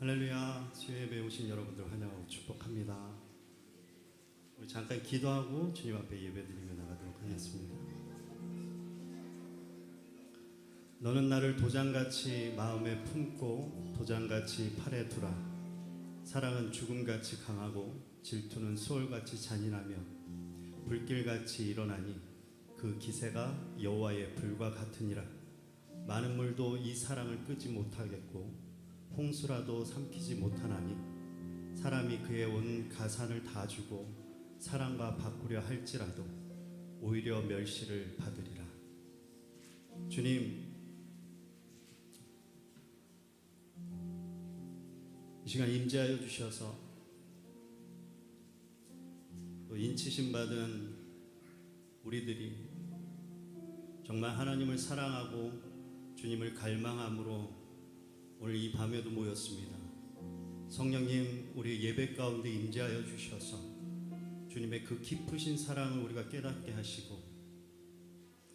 할렐루야. 주의 예배에 오신 여러분들 환영하고 축복합니다. 우리 잠깐 기도하고 주님 앞에 예배드리며 나가도록 하겠습니다. 너는 나를 도장같이 마음에 품고 도장같이 팔에 두라. 사랑은 죽음같이 강하고 질투는 수월같이 잔인하며 불길같이 일어나니 그 기세가 여호와의 불과 같으니라. 많은 물도 이 사랑을 끄지 못하겠고 홍수라도 삼키지 못하나니 사람이 그의 온 가산을 다 주고 사랑과 바꾸려 할지라도 오히려 멸시를 받으리라. 주님, 이 시간 임재하여 주셔서 또 인치심 받은 우리들이 정말 하나님을 사랑하고 주님을 갈망함으로 오늘 이 밤에도 모였습니다. 성령님, 우리 예배 가운데 임재하여 주셔서 주님의 그 깊으신 사랑을 우리가 깨닫게 하시고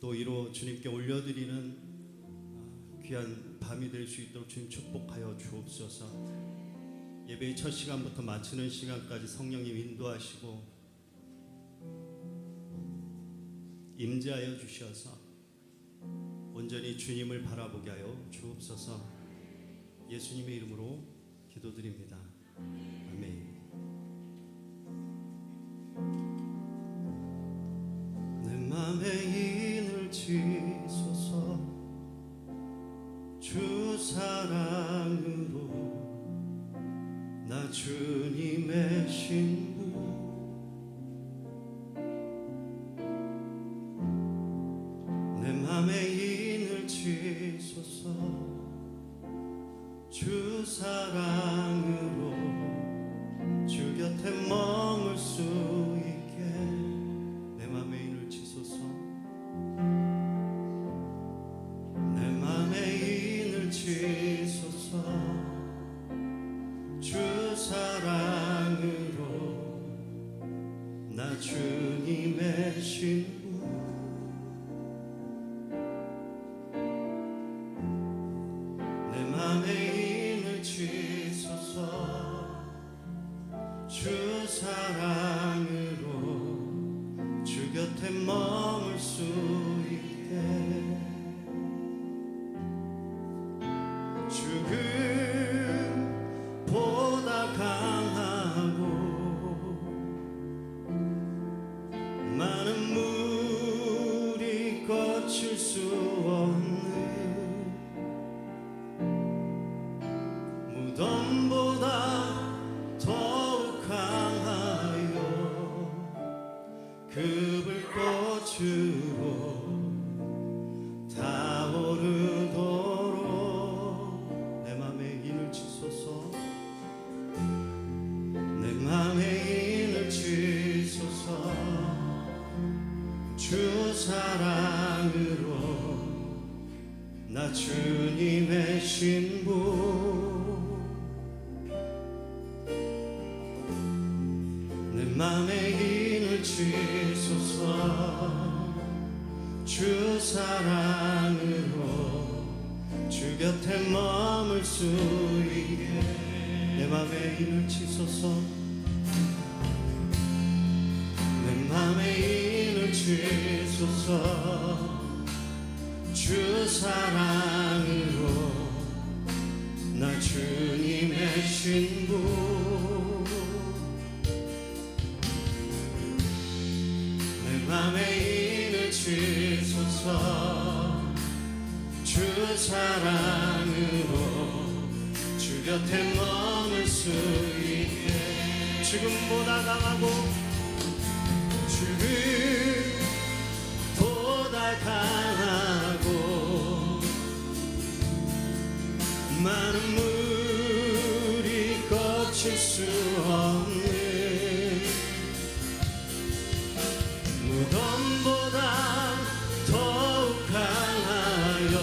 또 이로 주님께 올려드리는 귀한 밤이 될 수 있도록 주님 축복하여 주옵소서. 예배의 첫 시간부터 마치는 시간까지 성령님 인도하시고 임재하여 주셔서 온전히 주님을 바라보게 하여 주옵소서. 예수님의 이름으로 기도드립니다. 아멘. 내 맘에 인을 치소서. 주 사랑으로 나 주님의 신부. 내 맘에 인을 치소서. 주 사랑으로 주 곁에 머물 수 있게 내 맘에 인을 치소서. 내 맘에 인을 치소서. 주 사랑으로 나 주님의 신부. 내 맘에 주 사랑으로 주 곁에 머물 수 있게 죽음보다 강하고 많은 물이 거칠 수 없는 무덤보다 더욱 강하여 그 불꽃으로 타오르도록 내 맘에 인을 치소서. 내 맘에 인을 치소서. 주 사랑으로 나 주님의 신부. 내 맘에 인을 치소서. 주 사랑으로 주 곁에 머물 수 있게 내 맘에 인을 치소서. 내 맘에 인을 치소서. 주 사랑으로 나 주님의 신부. 내 맘에 인을 치소서. 주 사랑으로 주 곁에 머물 수 있게 죽음보다 강하고 죽음보다 강하고 많은 물이 거칠 수 없는 무덤보다 더욱 강하여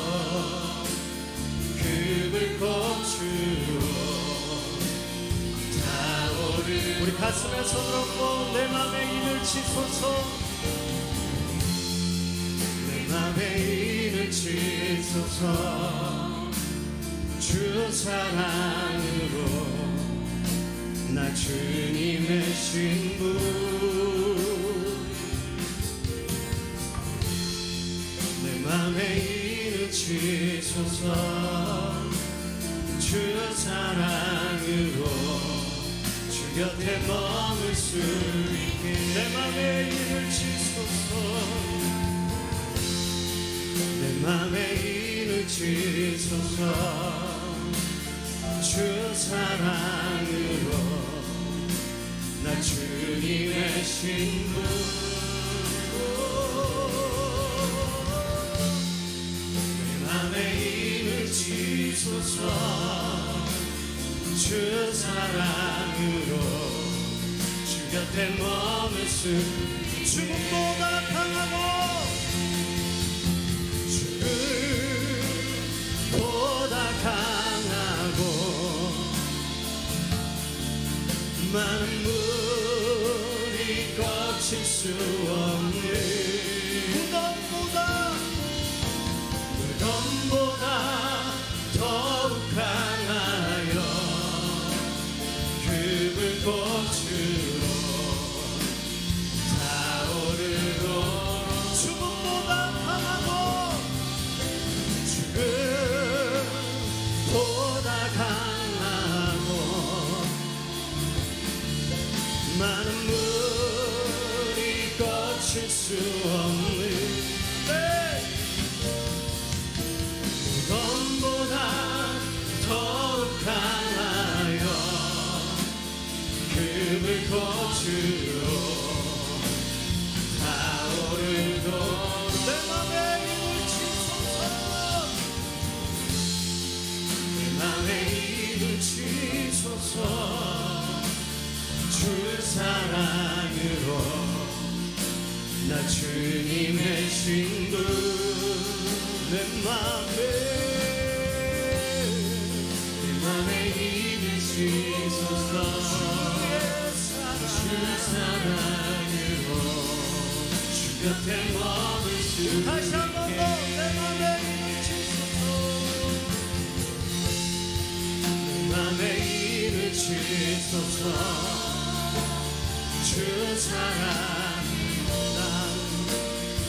그 불꽃으로 타오르 우리 가슴에 손을 얹고 내 맘에 인을 치소서. 내 맘에 인을 치소서. 주 사랑으로 나 주님의 신부 내 맘에 이를 치소서 주 사랑으로 주 곁에 머물 수 있게 내 맘에 이를 치소서 내 맘에 이를 치소서 주 사랑으로 나 주님의 신부 내 맘에 이를 치소서 주 사랑으로 주 곁에 머물 수 죽음보다 강하고 죽음보다 강하고 많은 물이 거칠 수 없는 무덤보다 더욱 강하여 그 불꽃으로 타오르고 죽음보다 강하고 죽음보다 강하고 많은 물이 거칠 수 없는 무덤보다 더욱 강하여 그 불꽃으로 타오르고 내 맘에 이를 치소서 내 맘에 이를 치소서 주 사랑으로 나 주님의 신부 내 맘에 이를 치소서 주 사랑으로 주 곁에 머물 수 다시 한 번 더 내 맘에 이를 치소서 내 맘에 이를 치소서 주 사랑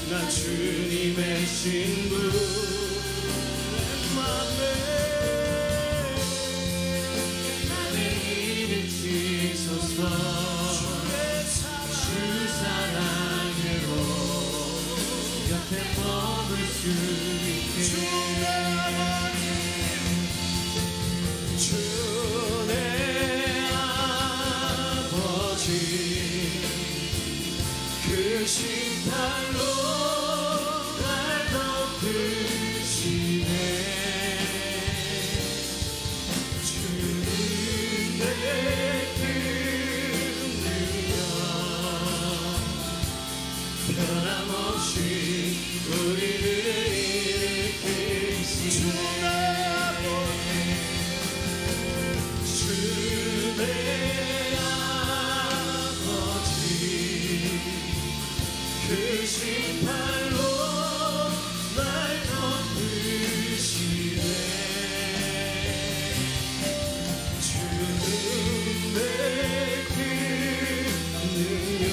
나 주님의 신부 내 맘에 이를 치소서 주 사랑으로 곁에 머물 수 있게 주 내 아버지 그 심판로 날 덮으시네 주는 내게 변함없이 우리를 일으키시네 주 내 아버지 그 심판로 날 덮으시네 주는 내 그 능력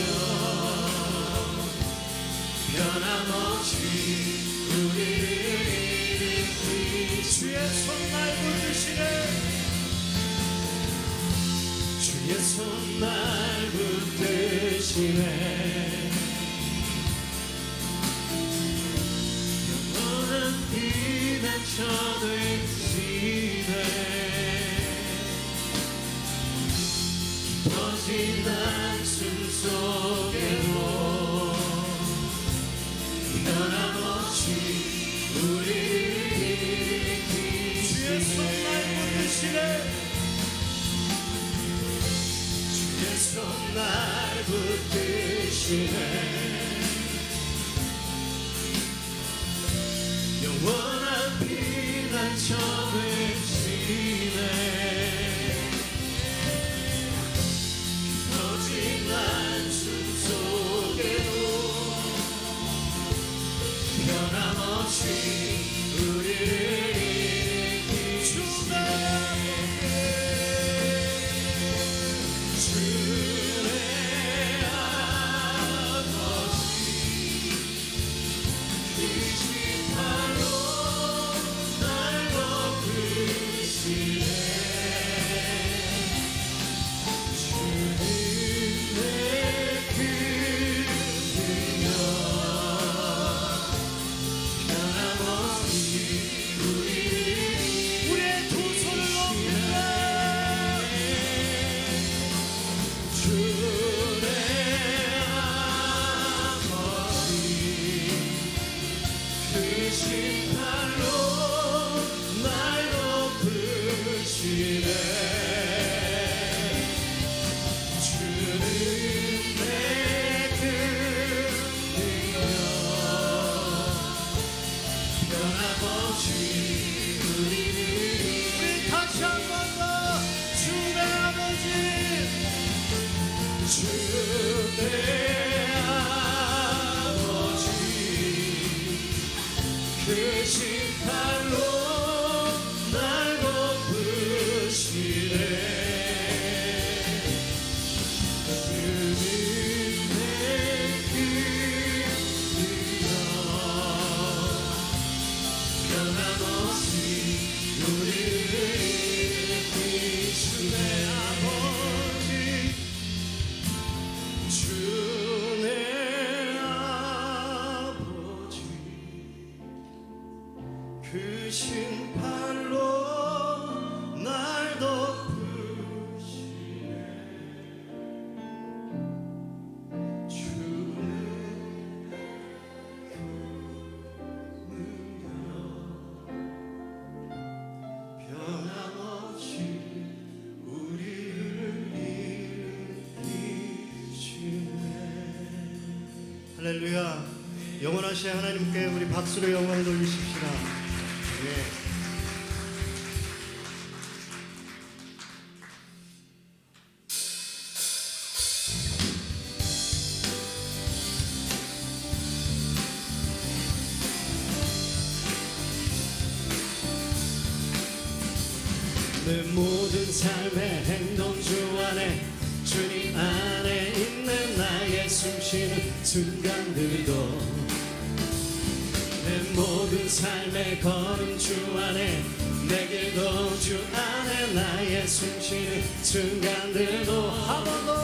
변함없이 우리를 일으키시네 주의 손 날 붙드시네 주의 손 날 붙드시네 영원한 피난처 되시네 깊어진 한숨 속에도 변함없이 우리를 일으키시네 주의 손 날 붙드시네 주의 손 날 붙드시네 영원한 피난처 되시네 깊어진 한숨 속에도 변함없이 우리를 일으키시네 할렐루야. 영원하신 하나님께 우리 박수로 영광을 돌리십시다. 예. 내 모든 삶의 행동 주 안에 주님 안에 있는 나의 숨쉬는 순간들도 내 모든 삶의 걸음 주 안에 내 길도 주 안에 나의 숨쉬는 순간들도 한 번 더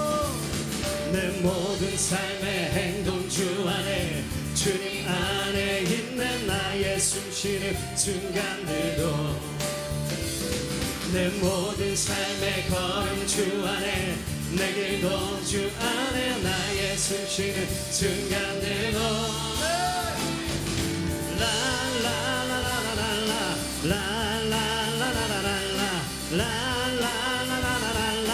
내 모든 삶의 행동 주 안에 주님 안에 있는 나의 숨쉬는 순간들도 내 모든 삶의 걸음 주 안에 내 길도 주 안에 나의 숨쉬는 순간들도 라라라라라라라 라라라라라라라 라라라라라라라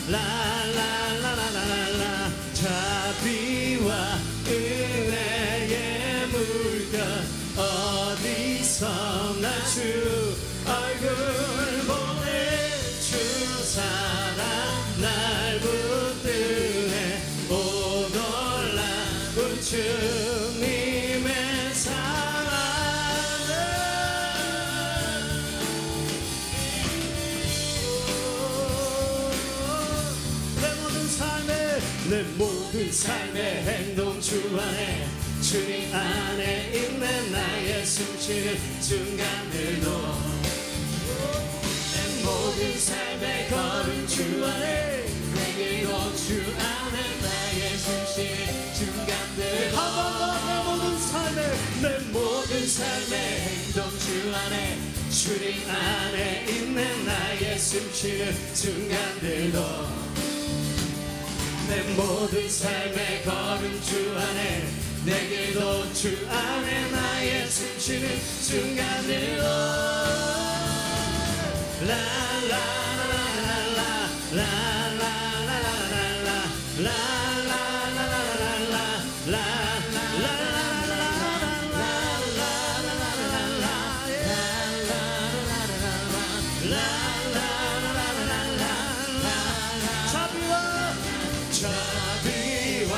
라라라라라라 자비와 은혜의 물결 어디서나 주 얼굴 사랑 날 붙드네 오 놀라운 주님의 사랑 내 모든 삶의 행동 주 안에 주님 안에 있는 나의 숨쉬는 순간들도 모든 삶의 걸음 주 안에 내 길도 주 안에 나의 숨쉬는 순간들 한 번 더 내 모든 삶의 행동 주 안에 주님 안에 있는 나의 숨쉬는 순간들도 내 모든 삶의 걸음 주 안에 내 길도 주 안에 나의 숨쉬는 순간들도 자비와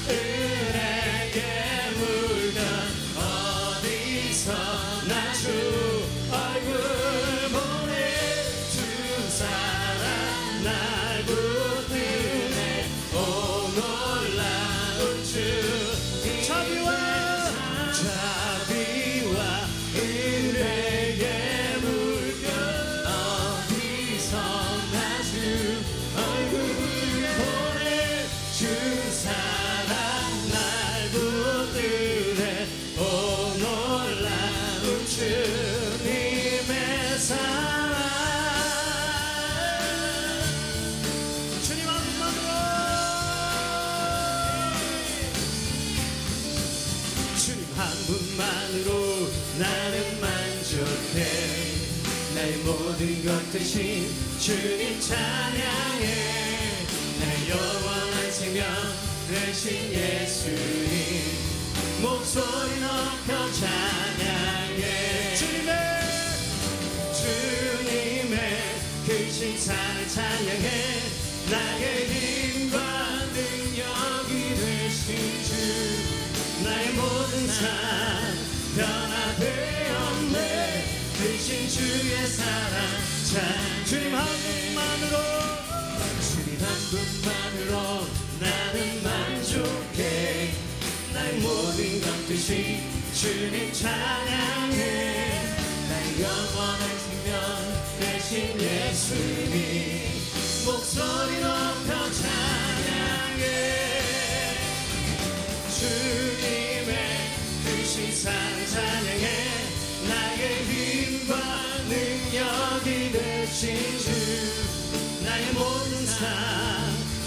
은혜의 물건 어디서나 주 얼굴 보내 주 사랑 날 붙드네 오 놀라운 주 자비와 은혜의 물건 어디서나 주 얼굴 보내 주 사랑 날 붙드네 오 놀라운 주님의 사랑 주님 한 분만으로 주님 한 분만으로 나는 만족해 나의 모든 것 대신 주님 찬양해 나의 영원한 생명 되신 예수님 목소리 높여 찬양해 주님의 그 신사를 찬양해 나의 힘과 능력이 되신 주 나의 모든 삶 변화되었네 되신 주의 사랑 주님 한 분만으로 나는 만족해 나의 모든 것 대신 주님 찬양해 나의 영원한 생명 되신 예수님 목소리 높여 찬양해 주님의 크신 사랑 찬양해 나의 힘과 능력이 되신 주 나의 모든 삶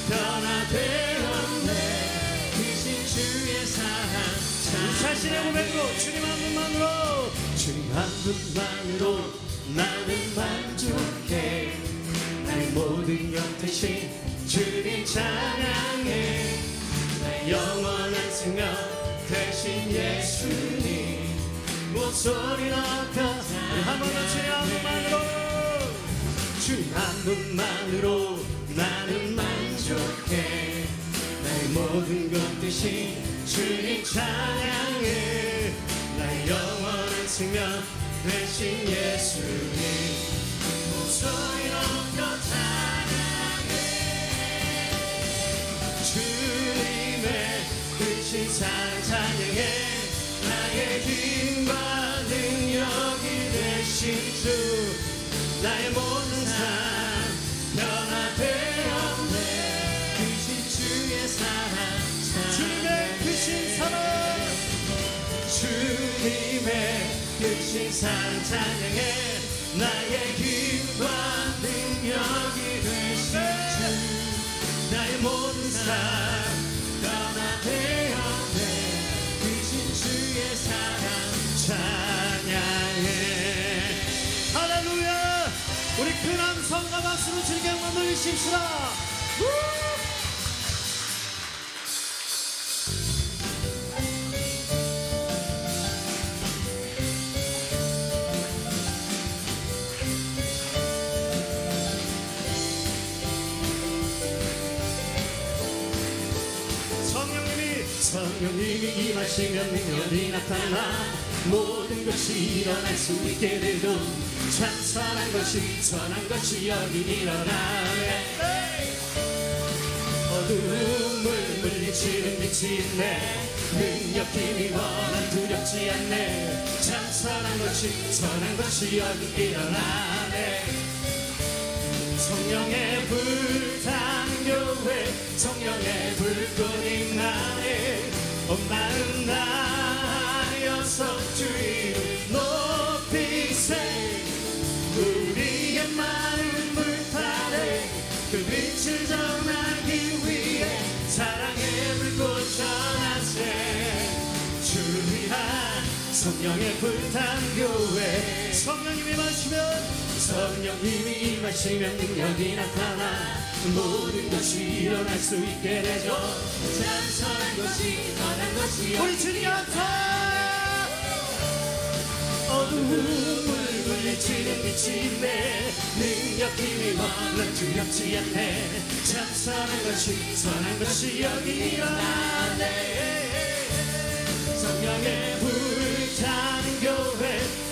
변화되었네 크신 주의 사랑 자신의 고백으로 주님 한 분만으로 나는 만족해 나의 모든 것 대신 주님 찬양해 나의 영원한 생명 대신 예수님 목소리 높여 한 번 더 주님 한 분만으로 주님 한 분만으로 나는 만족해 나의 모든 것 대신 주님 찬양해 나의 영원한 생명 대신 예수님 목소리 높여 찬양해 주님의 크신 사랑 찬양해 나의 힘과 능력이 되신 주 나의 모든 삶 변화되었네 크신 주의 사랑 주님의 크신 사랑 주님의 크신 사랑 찬양해 나의 힘과 능력이 되신 주 나의 모든 삶 변화되었네 크신 주의 사랑 찬양해 할렐루야 우리 큰 함성과 박수로 주님께 영광 돌리십시다 성령님이 임하시면 능력이 나타나 모든 것이 일어날 수 있게 되고 찬선한 것이 선한 것이 여기 일어나네 어두움을 물리치는 빛이 있네 능력 힘이 난 두렵지 않네 찬선한 것이 선한 것이 여기 일어나네 성령의 불타는 교회 성령의 불꽃이 나네 온 마음 다하여서 주를 높이세 우리의 마음 불타네 그 빛을 전하기 위해 사랑의 불꽃 전하세 주를 위한 성령의 불타는 교회 성령님이 임하시면 능력이 나타나 모든 것이 일어날 수 있게 되죠 찬선한 것이 선한 것이 우리 주님 감사 어두움을 물리치는 빛이 있네 능력 힘이 난 두렵지 않네 찬선한 것이 선한 것이 여기 일어나네 성령의 불타는 교회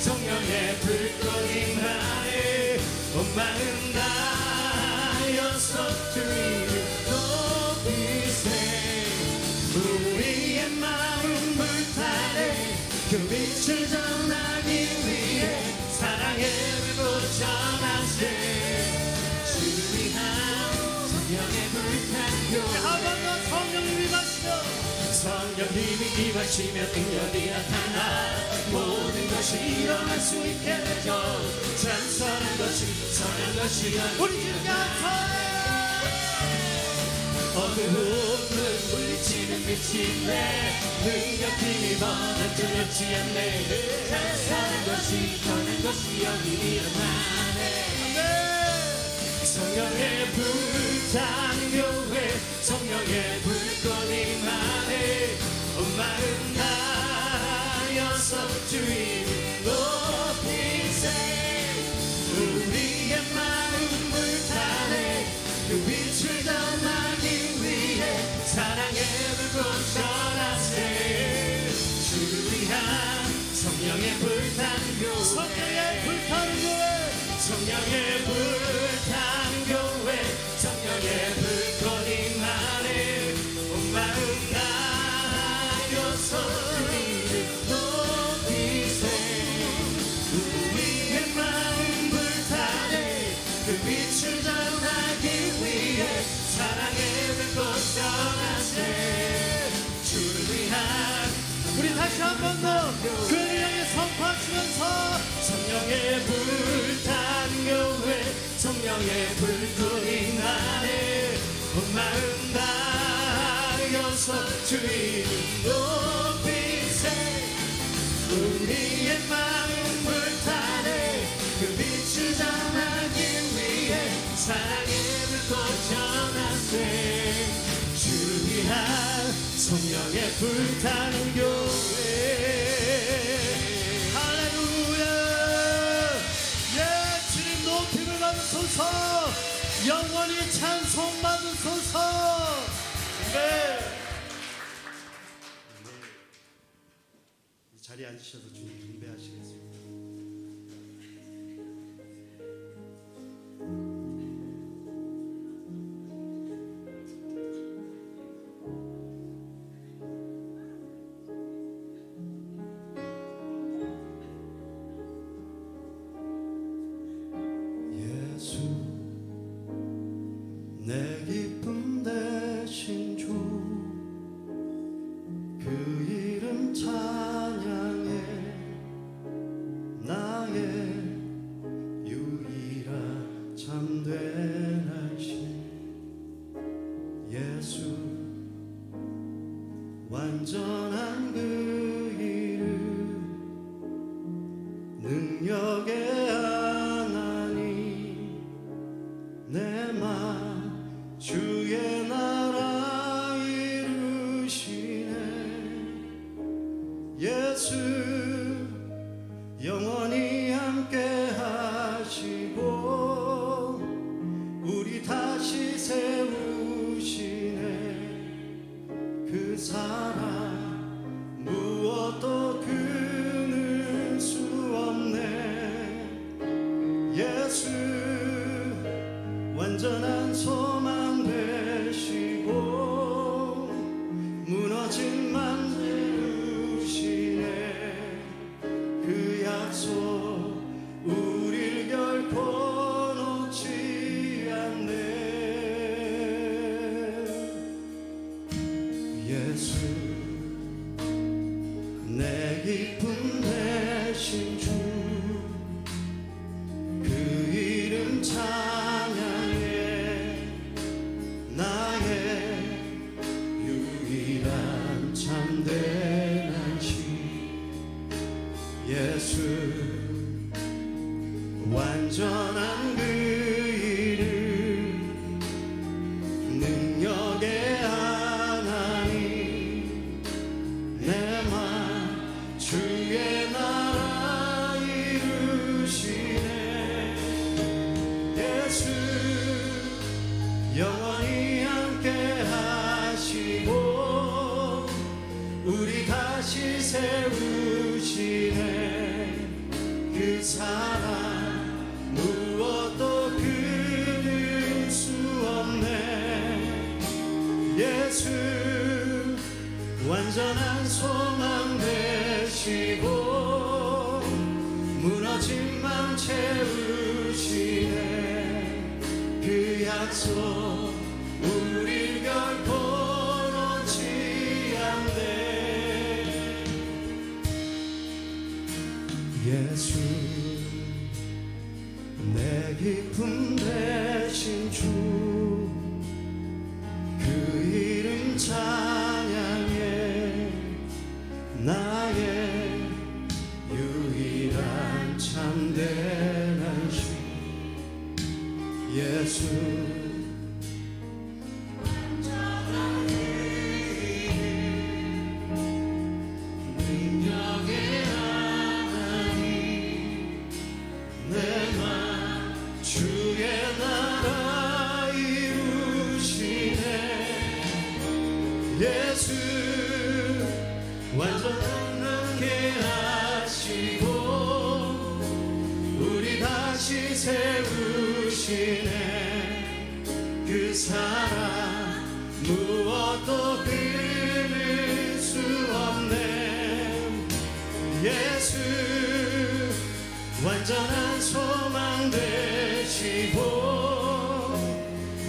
성령의 불꽃이 나네 온 마음 다하여서 주를 높이세 우리의 마음 불타네 그 빛을 전하기 위해 사랑의 불꽃 전하세 주를 위한 성령의 불타는 교회 한 번 더 성령님이 임하시며 성령님이 임하시면 능력이 나타나 모든 것이 일어날 수 있게 되죠 찬선한 것이 선한 것이 우리 주님 감사해 어두움을 물리치는 빛이 있네 능력 힘이 난 두렵지 않네 찬선한 것이 선한 것이 여기 일어나네 성령의 불타는 교회 성령의 불꽃이 나네 온 마음 다하여서 주님을 높이세 우리의 마음 불타네 그 빛을 전하기 위해 사랑의 불꽃 전하세 주를 위한 성령의 불타는 교회 성령의 불타는 교회 성령의 불타는 교회 성령의 불꽃이 나네 온 마음 다하여서 주님을 높이세 우리의 마음 불타네 그 빛을 전하기 위해 사랑의 불꽃 전하세 주를 위한 우리 다시 한 번 더 그를 향해 선포하시면서 성령의 불타는 교회 성령의 불꽃이 나네 온 마음 다하여서 주님을 높이세 우리의 마음 불타네 그 빛을 전하기 위해 사랑의 불꽃 전하세 주를 위한 성령의 불타는 교회. 할렐루야. 예, 주님 높임을 받으소서. 영원히 찬송 받으소서. 네. 자리에 앉으셔서 주님 경배하시겠습니다. 예수 내 기쁨 되신 주, 그 이름 찬양해 나의 유일한 참된 안심. 예수 완전한 그 이름, 능력의 하나님, 내 맘 주의 나라 이루시네. 예수 영원히 함께 하시고 우리 다시 세우시네. 그 사랑 무엇도 끊을 수 없네. 예수 완전한 소망 되시고 무너진 맘 세우시네. 그 약속 우릴 결코 놓지 않네. 예수 내 기쁨 되신 주, 그 이름 찬양해 나의 유일한 참된 안심. 예수 완전한 그 이름, 능력의 하나님, 내 맘 주의 나라 이루시네. 예수 영원히 함께 하시고 우리 다시 세우시네. 그 사랑 무엇도 끊을 수 없네. 예수 완전한 소망 되시고 무너진 맘 채우시네. 그 약속 우릴 결코 놓지 않네. 예수 내 기쁨 되신 주, 그 이름 찬양해 나의 유일한 참된 안심. 예수 능력의 하나님, 내 맘 주의 나라 이루시네. 예수 완전하게 하시고 우리 다시 세우시네. 그 사랑 무엇도 끊을 수 없네. 예수 완전한 소망 되시고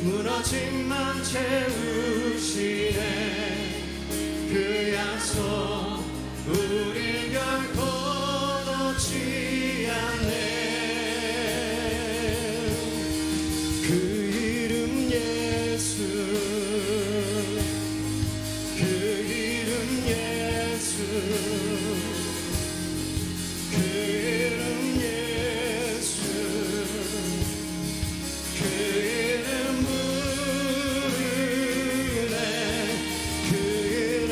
무너진 맘 채우시네. 그 약속 우릴 결코 놓지 않네. 그 이름 예수, 그 이름 예수, 그 이름 예수, 그 이름 부르네. 그 이름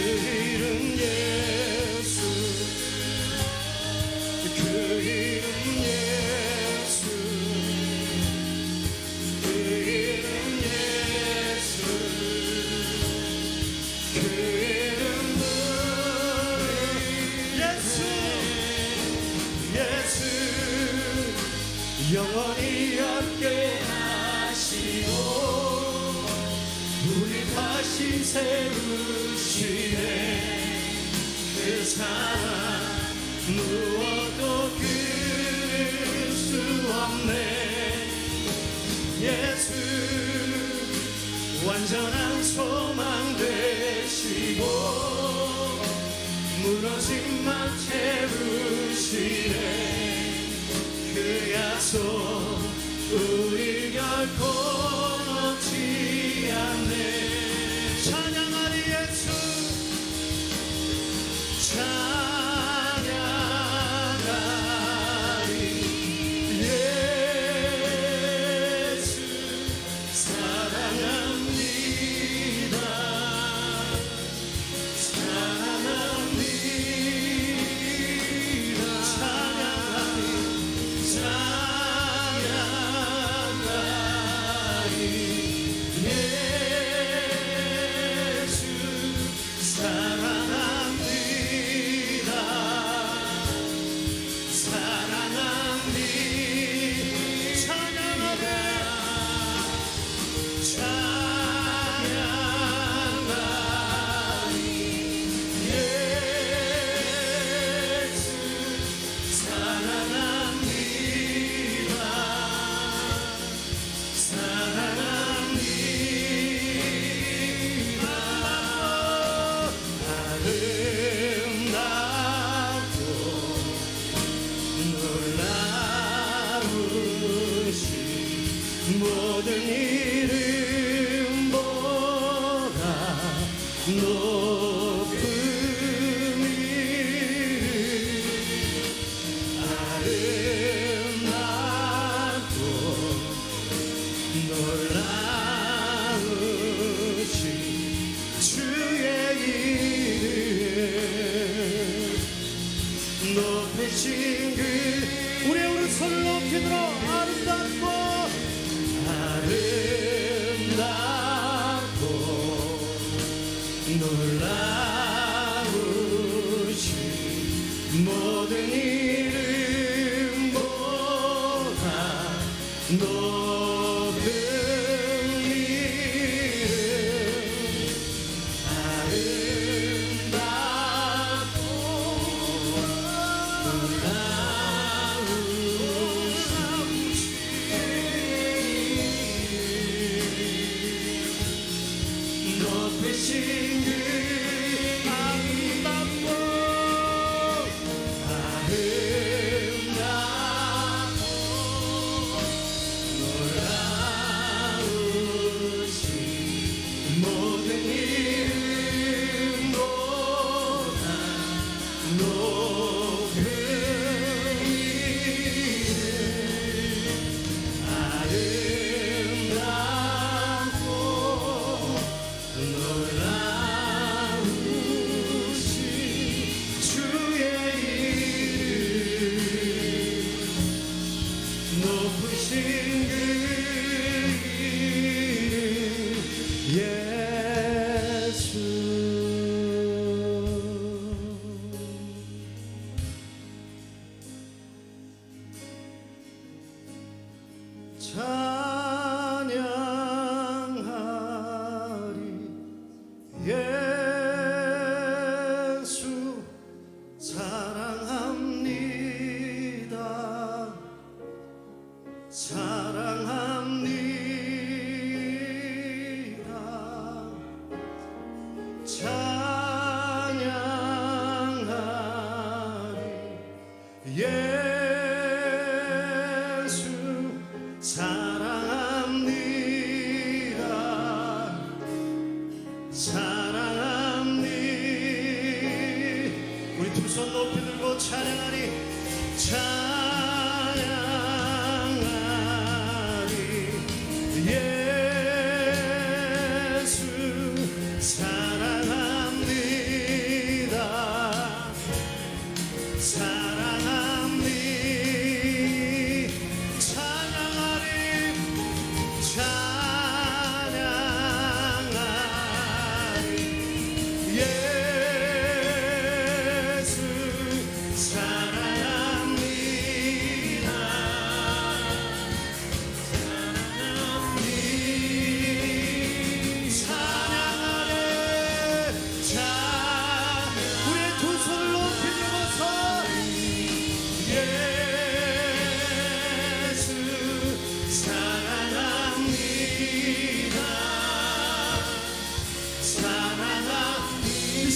이름 예수 그 이름 예수 그 이름 예수 그 이름 예수 예수 영원히 함께 하시고 우리 다시 세우시네 그 사랑 무엇도 끊을 수 없네 예수 완전한 소망 되시고 무너진 맘 채우시네 그 약속 우리 결코 놓지 않네 찬양하리 예수 찬양하리 예수 사랑합니다 사랑합니다 찬양하리 찬양하리 예수 사랑합니다 사랑합니다 찬양하리 예수 사랑합니다 사랑합니다 아름답고 놀라우신 모든 이름보다 높은 이름 아름답고 놀라우신 주의 이름 높으신 그 우리 오른손을 높이 들어 아름답고 아름답고 놀라우신 모든 이름보다 높은 이름 아름답고 높으신 그 아름답고 놀라우신 모든 이름보다 높은 이름 아름답고 놀라우신 주의 이름 높으신 그 이름 예수 찬양하리 예수 사랑합니다 사랑합니다 찬양하리 예수 사랑합니다 사랑합니다 우리 두 손 높이 들고 찬양하리 찬양하리 예수 사랑합니다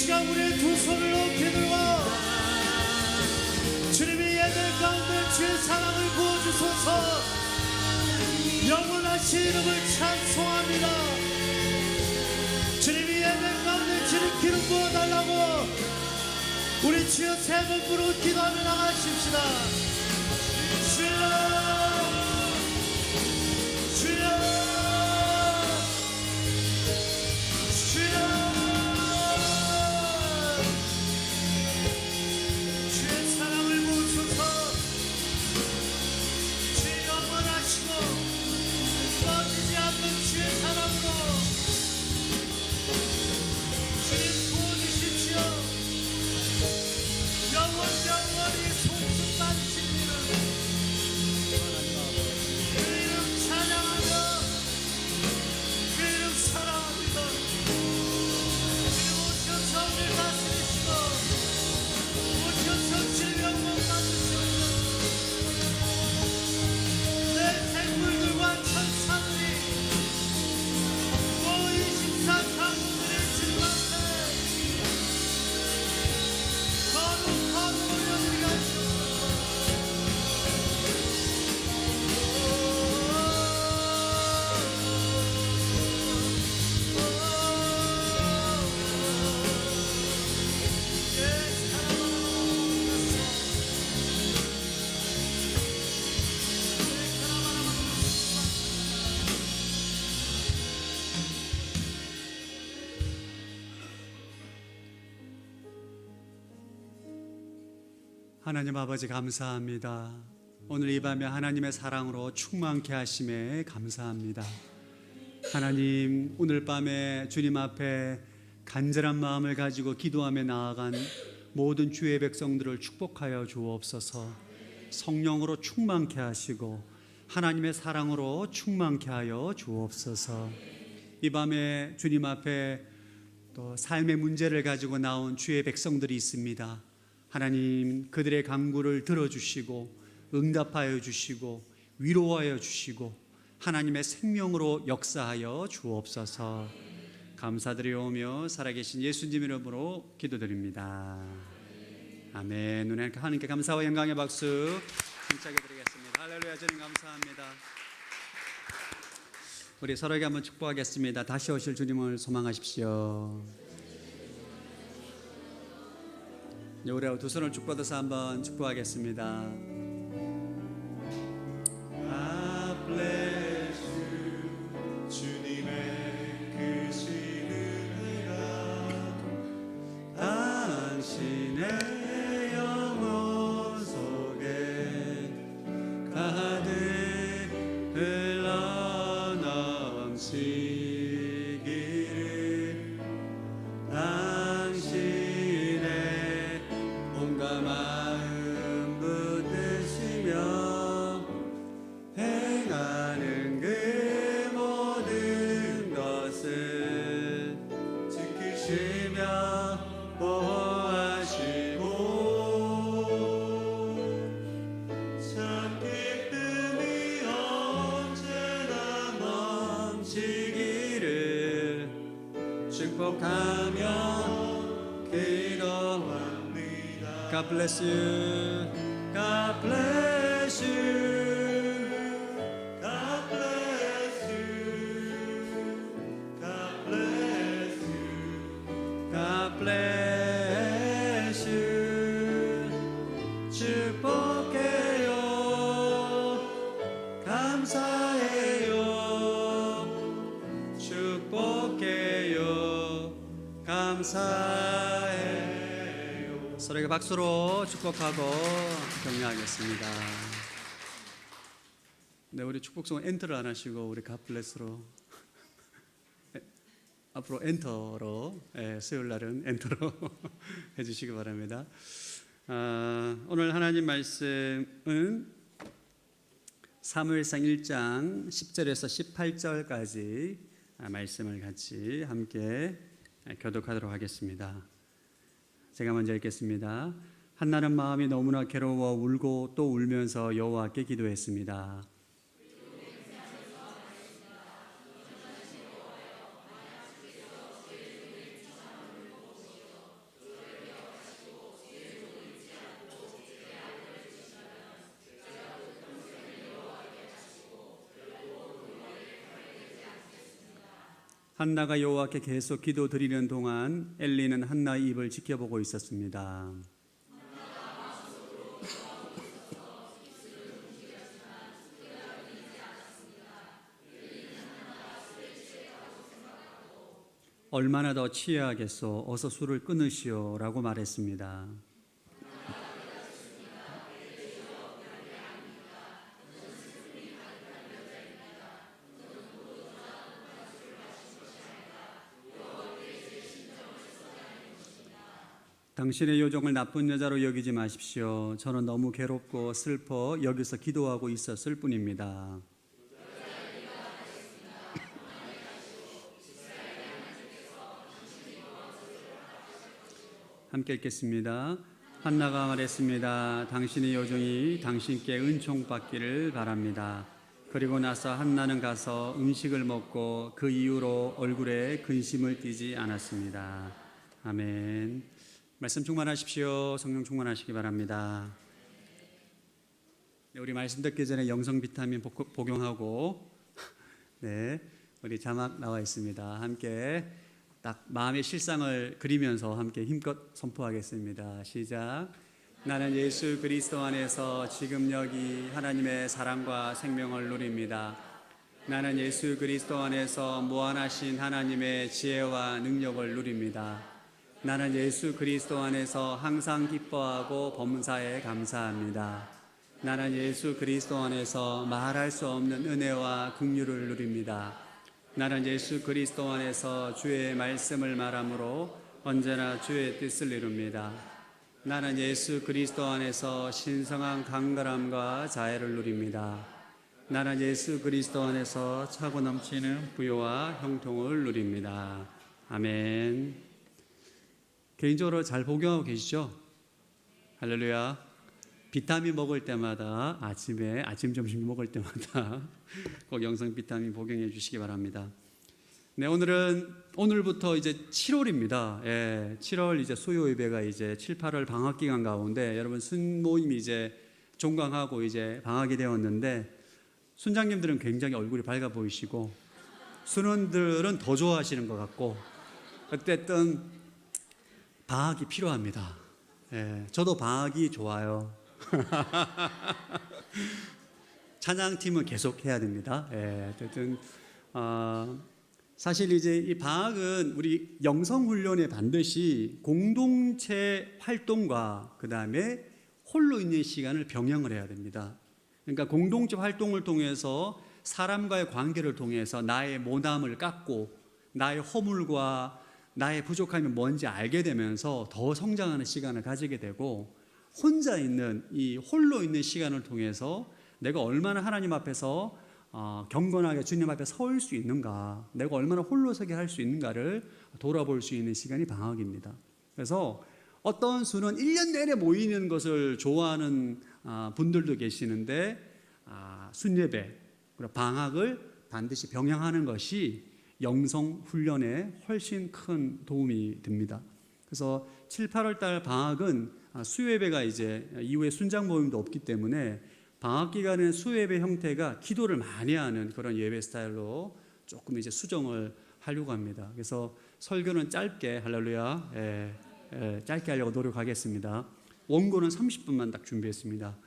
시간 우리의 두 손을 높이 들고 주님의 예배 가운데 주의 사랑을 부어주소서. 영원하신 이름을 찬송합니다. 주님이 예배 가운데 주님 기름 부어달라고 우리 주여 세 번 부르고 기도하며 나가십시다. 주여 주여 주여 주의 사랑을 부으소서. 주의 영원하시고 꺼지지 않는 주의 사랑으로 주님 부어주십시오. 영원히 속수 받으신 이름 그 이름 찬양하며 그 이름 사랑합니다. 주님 오셔서 우리를 다스리시고 오셔서 주님 영광 받으시옵소서. 내 생물들과 천사들이 또 24강들의 주님 앞에 거룩 올려드리게 하시옵소서. 하나님 아버지 감사합니다. 오늘 이 밤에 하나님의 사랑으로 충만케 하심에 감사합니다. 하나님, 오늘 밤에 주님 앞에 간절한 마음을 가지고 기도하며 나아간 모든 주의 백성들을 축복하여 주옵소서. 성령으로 충만케 하시고 하나님의 사랑으로 충만케 하여 주옵소서. 이 밤에 주님 앞에 또 삶의 문제를 가지고 나온 주의 백성들이 있습니다. 하나님, 그들의 간구를 들어주시고 응답하여 주시고 위로하여 주시고 하나님의 생명으로 역사하여 주옵소서. 감사드리오며 살아계신 예수님 이름으로 기도드립니다. 아멘. 하나님께 감사와 영광의 박수 힘차게 드리겠습니다. 할렐루야. 주님 감사합니다. 우리 서로에게 한번 축복하겠습니다. 다시 오실 주님을 소망하십시오. 우리 두 손을 축복해서 한번 축복하겠습니다. God bless you. 주님의 크신 은혜가 당신의 영혼 속에 가득 흘러 넘치기를 당신의 온갖 마음 붙드시며 행하는 그 모든 것을 지키시며 보호하시고 참 기쁨이 언제나 넘치기를 축복하며 기도합니다. God bless you. God bless you. God bless you. God bless you. God bless you. 축복해요. 감사해요. 축복해요. 감사해요. 서로에게 박수로 축복하고 격려하겠습니다. 네, 우리 축복송은 엔터를 안 하시고 우리 갓블레스로 앞으로 엔터로, 수요일 날은 엔터로 해주시기 바랍니다. 오늘 하나님 말씀은 사무엘상 1장 10절에서 18절까지 말씀을 같이 함께 교독하도록 하겠습니다. 제가 먼저 읽겠습니다. 한나는 마음이 너무나 괴로워 울고 또 울면서 여호와께 기도했습니다. 한나가 여호와께 계속 기도드리는 동안 엘리는 한나의 입을 지켜보고 있었습니다. 얼마나 더 취해야겠소? 어서 술을 끊으시오 라고 말했습니다. 당신의 요정을 나쁜 여자로 여기지 마십시오. 저는 너무 괴롭고 슬퍼 여기서 기도하고 있었을 뿐입니다. 함께 읽겠습니다. 한나가 말했습니다. 당신의 요정이 당신께 은총 받기를 바랍니다. 그리고 나서 한나는 가서 음식을 먹고 그 이후로 얼굴에 근심을 띠지 않았습니다. 아멘. 말씀 충만하십시오. 성령 충만하시기 바랍니다. 네, 우리 말씀 듣기 전에 영성 비타민 복용하고 네, 우리 자막 나와 있습니다. 함께 딱 마음의 실상을 그리면서 함께 힘껏 선포하겠습니다. 시작. 나는 예수 그리스도 안에서 지금 여기 하나님의 사랑과 생명을 누립니다. 나는 예수 그리스도 안에서 무한하신 하나님의 지혜와 능력을 누립니다. 나는 예수 그리스도 안에서 항상 기뻐하고 범사에 감사합니다. 나는 예수 그리스도 안에서 말할 수 없는 은혜와 긍휼을 누립니다. 나는 예수 그리스도 안에서 주의 말씀을 말함으로 언제나 주의 뜻을 이룹니다. 나는 예수 그리스도 안에서 신성한 강건함과 자애를 누립니다. 나는 예수 그리스도 안에서 차고 넘치는 부요와 형통을 누립니다. 아멘. 개인적으로 잘 복용하고 계시죠? 할렐루야. 비타민 먹을 때마다 아침에 아침 점심 먹을 때마다 꼭 영성 비타민 복용해 주시기 바랍니다. 네, 오늘부터 이제 7월입니다. 예, 7월 이제 수요 예배가 이제 7, 8월 방학 기간 가운데 여러분 순모임이 이제 종강하고 이제 방학이 되었는데 순장님들은 굉장히 얼굴이 밝아 보이시고 순원들은 더 좋아하시는 것 같고 어쨌든 방학이 필요합니다. 예, 저도 방학이 좋아요. 찬양팀은 계속 해야 됩니다. 예, 어쨌든 사실 이제 이 방학은 우리 영성 훈련에 반드시 공동체 활동과 그 다음에 홀로 있는 시간을 병행을 해야 됩니다. 그러니까 공동체 활동을 통해서 사람과의 관계를 통해서 나의 모남을 깎고 나의 허물과 나의 부족함이 뭔지 알게 되면서 더 성장하는 시간을 가지게 되고 혼자 있는 이 홀로 있는 시간을 통해서 내가 얼마나 하나님 앞에서 경건하게 주님 앞에 설 수 있는가, 내가 얼마나 홀로서게 할 수 있는가를 돌아볼 수 있는 시간이 방학입니다. 그래서 어떤 수는 1년 내내 모이는 것을 좋아하는 분들도 계시는데 순예배, 그리고 방학을 반드시 병행하는 것이 영성 훈련에 훨씬 큰 도움이 됩니다. 그래서 7, 8월 달 방학은 수요예배가 이제 이후에 순장 모임도 없기 때문에 방학 기간에 수요예배 형태가 기도를 많이 하는 그런 예배 스타일로 조금 이제 수정을 하려고 합니다. 그래서 설교는 짧게 할렐루야 짧게 하려고 노력하겠습니다. 원고는 30분만 딱 준비했습니다.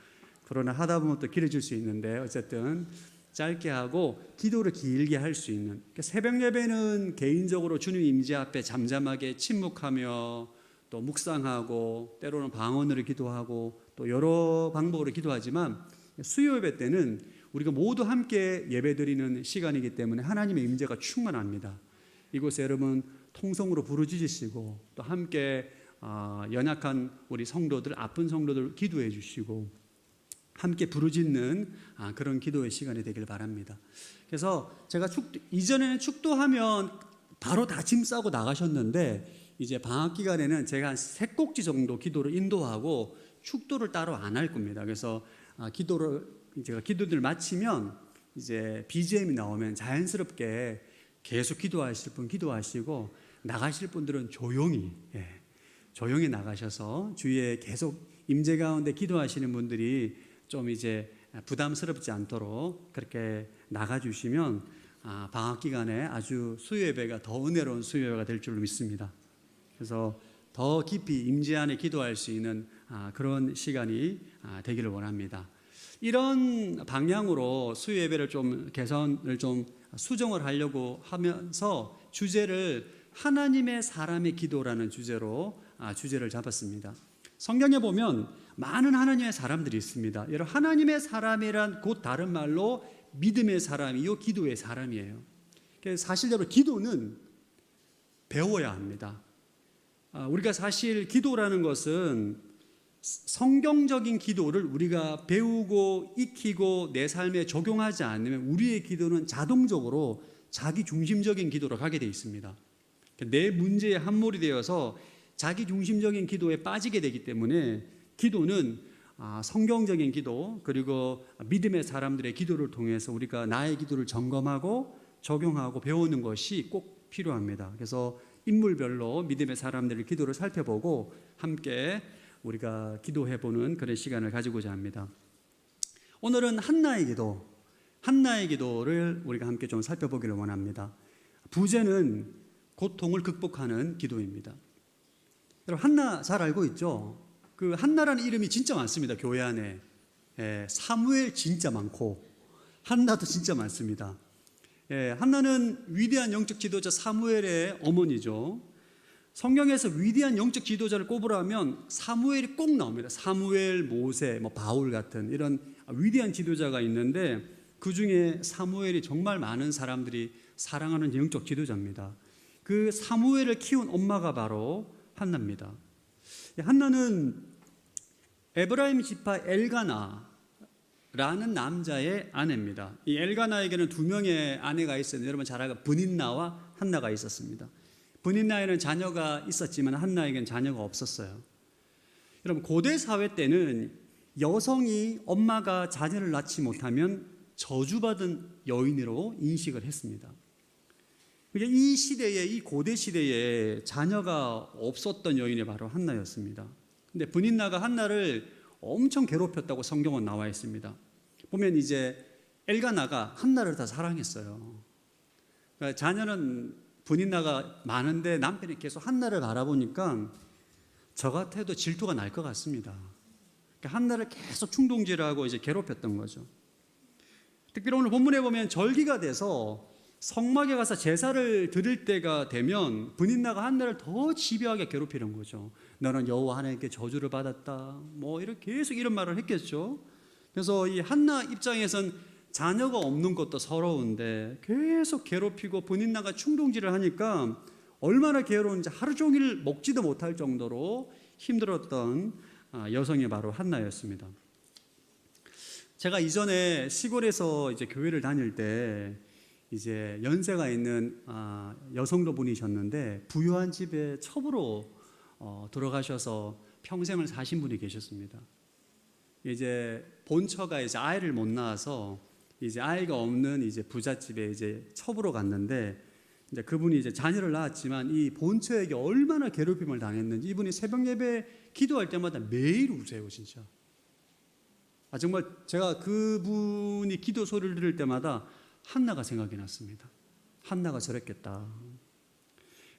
그러나 하다 보면 또 길어질 수 있는데 어쨌든 짧게 하고 기도를 길게 할 수 있는, 그러니까 새벽 예배는 개인적으로 주님 임재 앞에 잠잠하게 침묵하며 또 묵상하고 때로는 방언으로 기도하고 또 여러 방법으로 기도하지만 수요 예배 때는 우리가 모두 함께 예배드리는 시간이기 때문에 하나님의 임재가 충만합니다. 이곳에 여러분 통성으로 부르짖으시고 또 함께 연약한 우리 성도들, 아픈 성도들 기도해 주시고 함께 부르짖는 그런 기도의 시간이 되길 바랍니다. 그래서 제가 이전에는 축도하면 바로 다 짐 싸고 나가셨는데 이제 방학 기간에는 제가 한 3꼭지 정도 기도를 인도하고 축도를 따로 안 할 겁니다. 그래서 제가 기도를 마치면 이제 BGM이 나오면 자연스럽게 계속 기도하실 분 기도하시고 나가실 분들은 조용히 나가셔서 주위에 계속 임재 가운데 기도하시는 분들이 좀 이제 부담스럽지 않도록 그렇게 나가주시면 방학 기간에 아주 수요 예배가 더 은혜로운 수요 예배가 될 줄로 믿습니다. 그래서 더 깊이 임재 안에 기도할 수 있는 그런 시간이 되기를 원합니다. 이런 방향으로 수요 예배를 좀 개선을 좀 수정을 하려고 하면서 주제를 하나님의 사람의 기도라는 주제를 잡았습니다. 성경에 보면 많은 하나님의 사람들이 있습니다. 여러분, 하나님의 사람이란 곧 다른 말로 믿음의 사람이요 기도의 사람이에요. 사실대로 기도는 배워야 합니다. 우리가 사실 기도라는 것은 성경적인 기도를 우리가 배우고 익히고 내 삶에 적용하지 않으면 우리의 기도는 자동적으로 자기 중심적인 기도로 가게 돼 있습니다. 내 문제에 함몰이 되어서 자기 중심적인 기도에 빠지게 되기 때문에 기도는 성경적인 기도 그리고 믿음의 사람들의 기도를 통해서 우리가 나의 기도를 점검하고 적용하고 배우는 것이 꼭 필요합니다. 그래서 인물별로 믿음의 사람들의 기도를 살펴보고 함께 우리가 기도해보는 그런 시간을 가지고자 합니다. 오늘은 한나의 기도를 우리가 함께 좀 살펴보기를 원합니다. 부제는 고통을 극복하는 기도입니다. 여러분, 한나 잘 알고 있죠? 그 한나라는 이름이 진짜 많습니다. 교회 안에 사무엘 진짜 많고 한나도 진짜 많습니다. 한나는 위대한 영적 지도자 사무엘의 어머니죠. 성경에서 위대한 영적 지도자를 꼽으라면 사무엘이 꼭 나옵니다. 사무엘, 모세, 바울 같은 이런 위대한 지도자가 있는데 그 중에 사무엘이 정말 많은 사람들이 사랑하는 영적 지도자입니다. 그 사무엘을 키운 엄마가 바로 한나입니다. 한나는 에브라임 지파 엘가나라는 남자의 아내입니다. 이 엘가나에게는 두 명의 아내가 있었는데 여러분 잘 알고 브닌나와 한나가 있었습니다. 브닌나에는 자녀가 있었지만 한나에게는 자녀가 없었어요. 여러분, 고대 사회 때는 여성이 엄마가 자녀를 낳지 못하면 저주받은 여인으로 인식을 했습니다. 이 시대에, 이 고대 시대에 자녀가 없었던 여인이 바로 한나였습니다. 근데 브닌나가 한나를 엄청 괴롭혔다고 성경은 나와 있습니다. 보면 이제 엘가나가 한나를 다 사랑했어요. 그러니까 자녀는 브닌나가 많은데 남편이 계속 한나를 바라보니까 저 같아도 질투가 날 것 같습니다. 그러니까 한나를 계속 충동질하고 이제 괴롭혔던 거죠. 특별히 오늘 본문에 보면 절기가 돼서 성막에 가서 제사를 드릴 때가 되면 브닌나가 한나를 더 집요하게 괴롭히는 거죠. 너는 여호와 하나님께 저주를 받았다. 이렇게 계속 이런 말을 했겠죠. 그래서 이 한나 입장에선 자녀가 없는 것도 서러운데 계속 괴롭히고 브닌나가 충동질을 하니까 얼마나 괴로운지 하루 종일 먹지도 못할 정도로 힘들었던 여성이 바로 한나였습니다. 제가 이전에 시골에서 이제 교회를 다닐 때 이제 연세가 있는 여성도 분이셨는데 부유한 집에 첩으로 들어가셔서 평생을 사신 분이 계셨습니다. 이제 본처가 이제 아이를 못 낳아서 이제 아이가 없는 이제 부잣집에 이제 첩으로 갔는데 이제 그분이 이제 자녀를 낳았지만 이 본처에게 얼마나 괴롭힘을 당했는지 이분이 새벽 예배 기도할 때마다 매일 우세요, 진짜. 정말 제가 그분이 기도 소리를 들을 때마다 한나가 생각이 났습니다. 한나가 저랬겠다.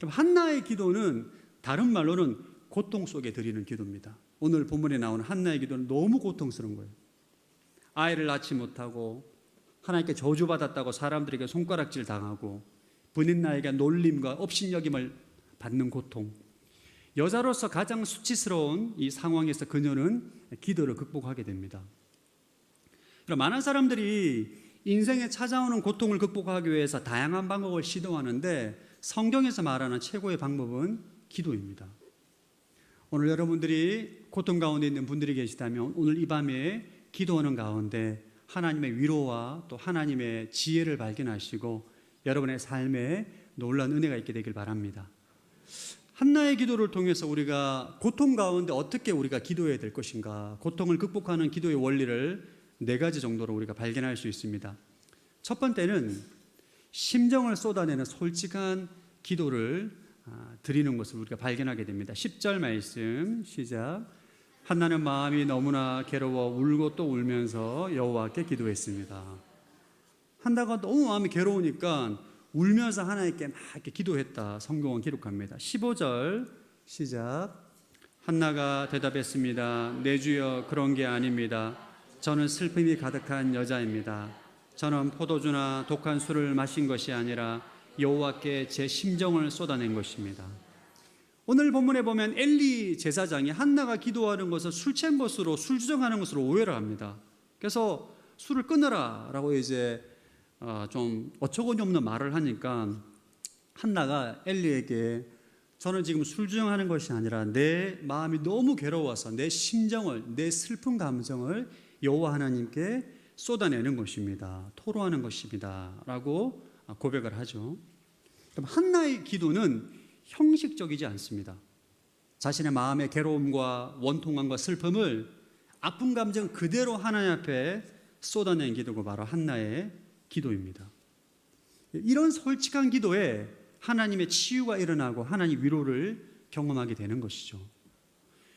한나의 기도는 다른 말로는 고통 속에 드리는 기도입니다. 오늘 본문에 나오는 한나의 기도는 너무 고통스러운 거예요. 아이를 낳지 못하고 하나님께 저주받았다고 사람들에게 손가락질 당하고 브닌나에게 놀림과 업신여김을 받는 고통. 여자로서 가장 수치스러운 이 상황에서 그녀는 기도를 극복하게 됩니다. 많은 사람들이 인생에 찾아오는 고통을 극복하기 위해서 다양한 방법을 시도하는데 성경에서 말하는 최고의 방법은 기도입니다. 오늘 여러분들이 고통 가운데 있는 분들이 계시다면 오늘 이 밤에 기도하는 가운데 하나님의 위로와 또 하나님의 지혜를 발견하시고 여러분의 삶에 놀라운 은혜가 있게 되길 바랍니다. 한나의 기도를 통해서 우리가 고통 가운데 어떻게 우리가 기도해야 될 것인가, 고통을 극복하는 기도의 원리를 4가지 정도로 우리가 발견할 수 있습니다. 첫 번째는 심정을 쏟아내는 솔직한 기도를 드리는 것을 우리가 발견하게 됩니다. 10절 말씀 시작. 한나는 마음이 너무나 괴로워 울고 또 울면서 여호와께 기도했습니다. 한나가 너무 마음이 괴로우니까 울면서 하나님께 막 이렇게 기도했다. 성경은 기록합니다. 15절 시작. 한나가 대답했습니다. 내 주여, 그런 게 아닙니다. 저는 슬픔이 가득한 여자입니다. 저는 포도주나 독한 술을 마신 것이 아니라 여호와께 제 심정을 쏟아낸 것입니다. 오늘 본문에 보면 엘리 제사장이 한나가 기도하는 것을 술 취한 것으로, 술 주정하는 것으로 오해를 합니다. 그래서 술을 끊으라 라고 이제 좀 어처구니 없는 말을 하니까 한나가 엘리에게 저는 지금 술 주정하는 것이 아니라 내 마음이 너무 괴로워서 내 심정을, 내 슬픈 감정을 여호와 하나님께 쏟아내는 것입니다. 토로하는 것입니다. 라고 고백을 하죠. 그럼 한나의 기도는 형식적이지 않습니다. 자신의 마음의 괴로움과 원통함과 슬픔을, 아픈 감정 그대로 하나님 앞에 쏟아낸 기도가 바로 한나의 기도입니다. 이런 솔직한 기도에 하나님의 치유가 일어나고 하나님 위로를 경험하게 되는 것이죠.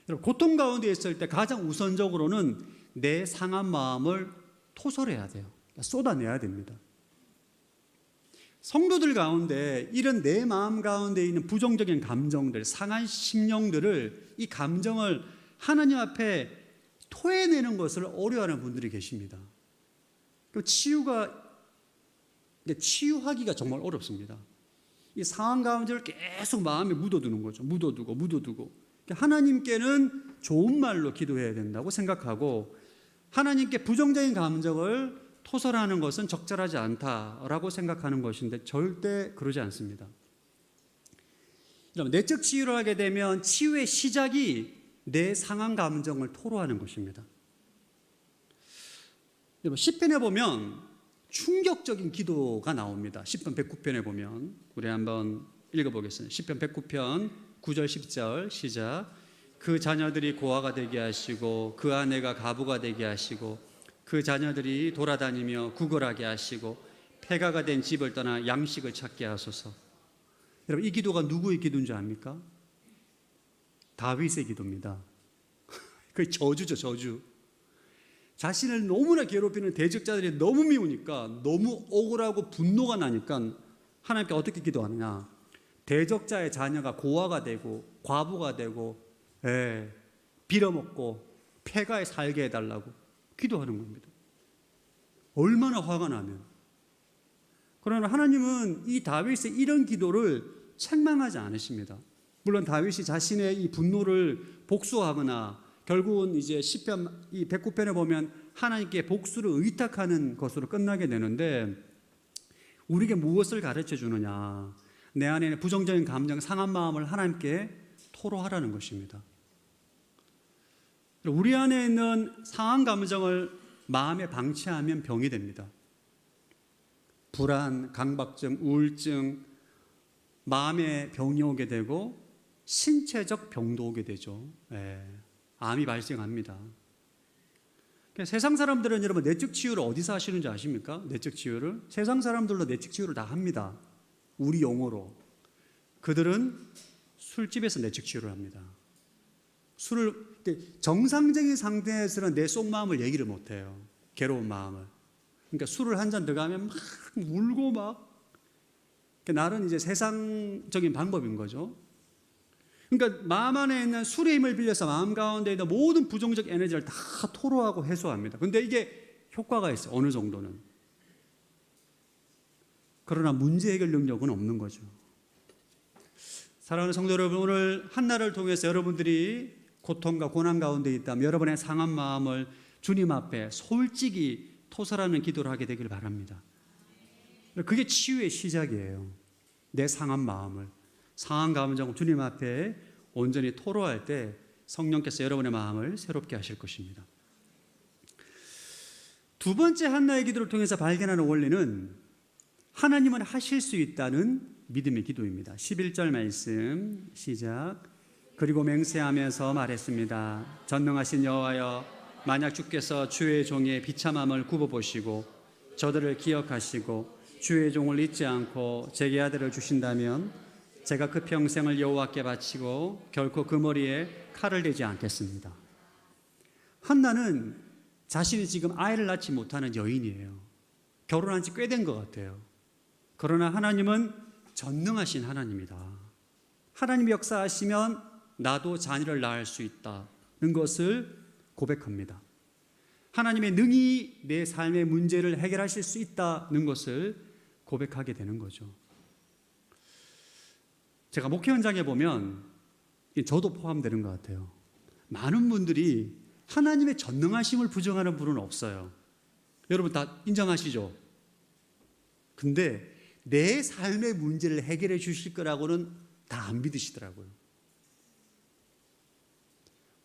여러분, 고통 가운데 있을 때 가장 우선적으로는 내 상한 마음을 토설해야 돼요. 쏟아내야 됩니다. 성도들 가운데 이런 내 마음 가운데 있는 부정적인 감정들, 상한 심령들을, 이 감정을 하나님 앞에 토해내는 것을 어려워하는 분들이 계십니다. 치유하기가 정말 어렵습니다. 이 상한 감정을 계속 마음에 묻어두는 거죠. 묻어두고. 하나님께는 좋은 말로 기도해야 된다고 생각하고 하나님께 부정적인 감정을 토설하는 것은 적절하지 않다라고 생각하는 것인데 절대 그러지 않습니다. 여러분, 내적 치유를 하게 되면 치유의 시작이 내 상한 감정을 토로하는 것입니다. 여러분, 시편에 보면 충격적인 기도가 나옵니다. 시편 109편에 보면 우리 한번 읽어보겠습니다. 시편 109편 9절 10절 시작. 그 자녀들이 고아가 되게 하시고 그 아내가 가부가 되게 하시고 그 자녀들이 돌아다니며 구걸하게 하시고 폐가가 된 집을 떠나 양식을 찾게 하소서. 여러분, 이 기도가 누구의 기도인 줄 압니까? 다윗의 기도입니다. 그 저주죠, 저주. 자신을 너무나 괴롭히는 대적자들이 너무 미우니까, 너무 억울하고 분노가 나니까 하나님께 어떻게 기도하느냐? 대적자의 자녀가 고아가 되고 과부가 되고 빌어먹고 폐가에 살게 해달라고 기도하는 겁니다. 얼마나 화가 나면. 그러나 하나님은 이 다윗의 이런 기도를 책망하지 않으십니다. 물론 다윗이 자신의 이 분노를 복수하거나 결국은 이제 시편 이 109편에 보면 하나님께 복수를 의탁하는 것으로 끝나게 되는데, 우리에게 무엇을 가르쳐 주느냐? 내 안에 있는 부정적인 감정, 상한 마음을 하나님께 토로하라는 것입니다. 우리 안에 있는 상한 감정을 마음에 방치하면 병이 됩니다. 불안, 강박증, 우울증, 마음에 병이 오게 되고 신체적 병도 오게 되죠. 암이 발생합니다. 세상 사람들은 여러분 내적 치유를 어디서 하시는지 아십니까? 내적 치유를 세상 사람들도 내적 치유를 다 합니다. 우리 용어로 그들은 술집에서 내적 치유를 합니다. 술을 정상적인 상태에서는 내 속마음을 얘기를 못해요. 괴로운 마음을. 그러니까 술을 한 잔 들어가면 막 울고 막. 나는 이제 세상적인 방법인 거죠. 그러니까 마음 안에 있는 술의 힘을 빌려서 마음 가운데 있는 모든 부정적 에너지를 다 토로하고 해소합니다. 근데 이게 효과가 있어요. 어느 정도는. 그러나 문제 해결 능력은 없는 거죠. 사랑하는 성도 여러분, 오늘 한나를 통해서 여러분들이 고통과 고난 가운데 있다면 여러분의 상한 마음을 주님 앞에 솔직히 토설하는 기도를 하게 되길 바랍니다. 그게 치유의 시작이에요. 내 상한 마음을, 상한 감정을 주님 앞에 온전히 토로할 때 성령께서 여러분의 마음을 새롭게 하실 것입니다. 두 번째 한나의 기도를 통해서 발견하는 원리는 하나님은 하실 수 있다는 믿음의 기도입니다. 11절 말씀 시작. 그리고 맹세하면서 말했습니다. 전능하신 여호와여, 만약 주께서 주의 종의 비참함을 굽어보시고 저들을 기억하시고 주의 종을 잊지 않고 제게 아들을 주신다면 제가 그 평생을 여호와께 바치고 결코 그 머리에 칼을 대지 않겠습니다. 한나는 자신이 지금 아이를 낳지 못하는 여인이에요. 결혼한 지 꽤 된 것 같아요. 그러나 하나님은 전능하신 하나님이다. 하나님이 역사하시면 나도 자녀를 낳을 수 있다는 것을 고백합니다. 하나님의 능히 내 삶의 문제를 해결하실 수 있다는 것을 고백하게 되는 거죠. 제가 목회 현장에 보면 저도 포함되는 것 같아요. 많은 분들이 하나님의 전능하심을 부정하는 분은 없어요. 여러분 다 인정하시죠? 근데 내 삶의 문제를 해결해 주실 거라고는 다 안 믿으시더라고요.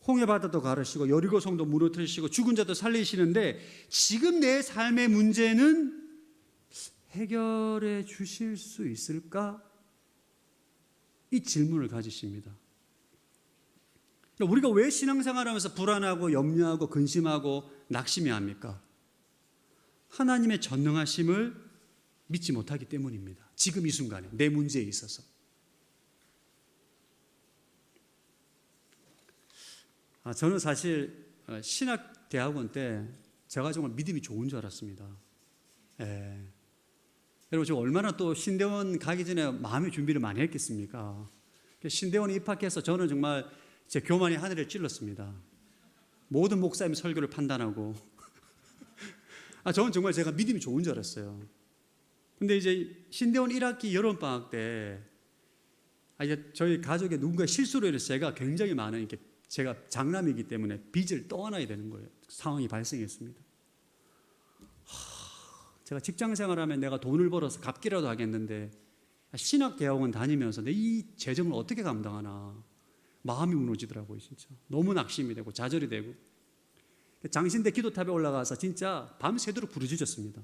홍해바다도 가르시고 여리고 성도 무너뜨리시고 죽은 자도 살리시는데 지금 내 삶의 문제는 해결해 주실 수 있을까? 이 질문을 가지십니다. 우리가 왜 신앙생활하면서 불안하고 염려하고 근심하고 낙심해합니까? 하나님의 전능하심을 믿지 못하기 때문입니다. 지금 이 순간에 내 문제에 있어서. 저는 사실 신학대학원 때 제가 정말 믿음이 좋은 줄 알았습니다. 여러분 저 얼마나 또 신대원 가기 전에 마음의 준비를 많이 했겠습니까? 신대원에 입학해서 저는 정말 제 교만이 하늘을 찔렀습니다. 모든 목사님 설교를 판단하고 저는 정말 제가 믿음이 좋은 줄 알았어요. 근데 이제 신대원 1학기 여름방학 때 이제 저희 가족에 누군가 실수로 인해서 제가 굉장히 많은 이렇게 제가 장남이기 때문에 빚을 떠안아야 되는 거예요. 상황이 발생했습니다. 제가 직장 생활하면 내가 돈을 벌어서 갚기라도 하겠는데 신학대학원 다니면서 내 이 재정을 어떻게 감당하나 마음이 무너지더라고요. 진짜 너무 낙심이 되고 좌절이 되고 장신대 기도탑에 올라가서 진짜 밤새도록 부르짖었습니다.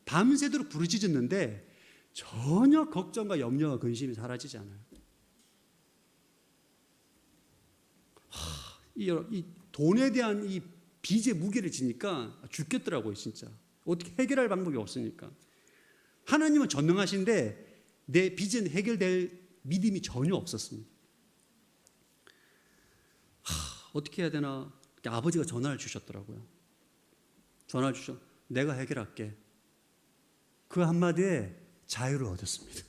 밤새도록 부르짖었는데 전혀 걱정과 염려와 근심이 사라지지 않아요. 이 돈에 대한 이 빚의 무게를 지니까 죽겠더라고요. 진짜 어떻게 해결할 방법이 없으니까. 하나님은 전능하신데 내 빚은 해결될 믿음이 전혀 없었습니다. 어떻게 해야 되나? 아버지가 전화를 주셨더라고요. 전화를 주셔. 내가 해결할게. 그 한마디에 자유를 얻었습니다.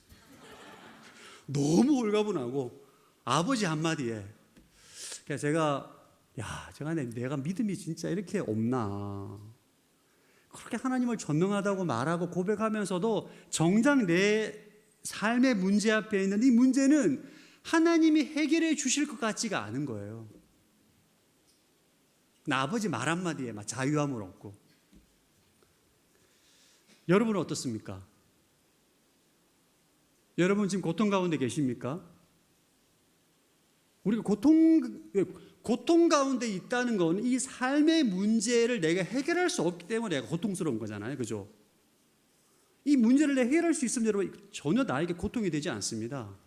너무 홀가분하고 아버지 한마디에 그래서 제가 내가 믿음이 진짜 이렇게 없나. 그렇게 하나님을 전능하다고 말하고 고백하면서도 정작 내 삶의 문제 앞에 있는 이 문제는 하나님이 해결해 주실 것 같지가 않은 거예요. 나 아버지 말 한마디에 막 자유함을 얻고. 여러분은 어떻습니까? 여러분 지금 고통 가운데 계십니까? 우리가 고통 가운데 있다는 건 이 삶의 문제를 내가 해결할 수 없기 때문에 내가 고통스러운 거잖아요. 그죠? 이 문제를 내가 해결할 수 있으면 여러분 전혀 나에게 고통이 되지 않습니다.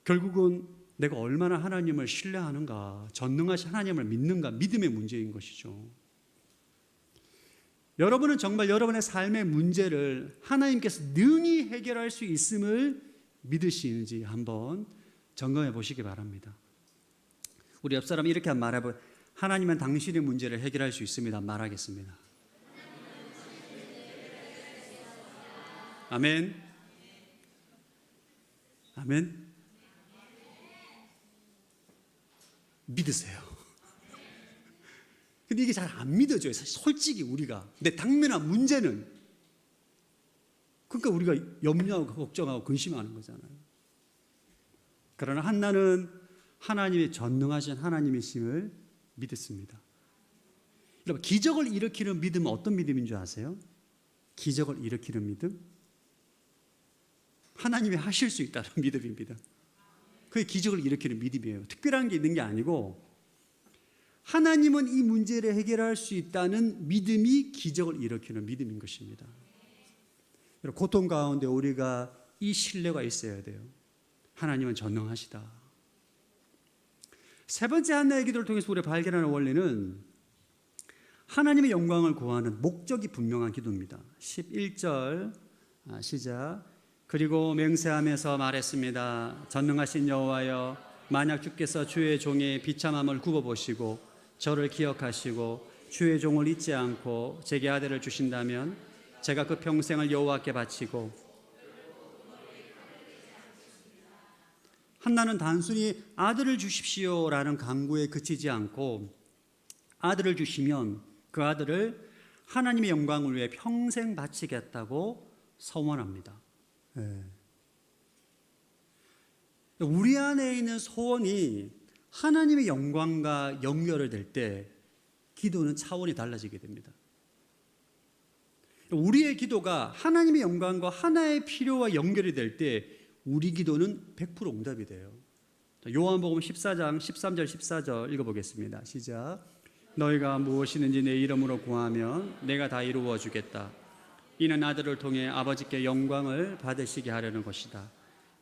결국은 내가 얼마나 하나님을 신뢰하는가, 전능하신 하나님을 믿는가, 믿음의 문제인 것이죠. 여러분은 정말 여러분의 삶의 문제를 하나님께서 능히 해결할 수 있음을 믿으시는지 한번 점검해 보시기 바랍니다. 우리 옆 사람이 이렇게 말해보 하나님은 당신의 문제를 해결할 수 있습니다. 말하겠습니다. 아멘. 아멘. 믿으세요. 근데 이게 잘 안 믿어져요. 사실 솔직히 우리가. 근데 당면한 문제는 그러니까 우리가 염려하고 걱정하고 근심하는 거잖아요. 그러나 한나는 하나님의 전능하신 하나님이심을 믿었습니다. 여러분 기적을 일으키는 믿음은 어떤 믿음인 줄 아세요? 기적을 일으키는 믿음? 하나님이 하실 수 있다는 믿음입니다. 그게 기적을 일으키는 믿음이에요. 특별한 게 있는 게 아니고 하나님은 이 문제를 해결할 수 있다는 믿음이 기적을 일으키는 믿음인 것입니다. 고통 가운데 우리가 이 신뢰가 있어야 돼요. 하나님은 전능하시다. 세 번째 한나의 기도를 통해서 우리가 발견하는 원리는 하나님의 영광을 구하는 목적이 분명한 기도입니다. 11절 시작. 그리고 맹세하면서 말했습니다. 전능하신 여호와여 만약 주께서 주의 종의 비참함을 굽어보시고 저를 기억하시고 주의 종을 잊지 않고 제게 아들을 주신다면 제가 그 평생을 여호와께 바치고 한나는 단순히 아들을 주십시오라는 간구에 그치지 않고 아들을 주시면 그 아들을 하나님의 영광을 위해 평생 바치겠다고 서원합니다. 우리 안에 있는 소원이 하나님의 영광과 연결이 될 때 기도는 차원이 달라지게 됩니다. 우리의 기도가 하나님의 영광과 하나의 필요와 연결이 될 때 우리 기도는 100% 응답이 돼요. 요한복음 14장 13절 14절 읽어보겠습니다. 시작. 너희가 무엇이든지 내 이름으로 구하면 내가 다 이루어 주겠다. 이는 아들을 통해 아버지께 영광을 받으시게 하려는 것이다.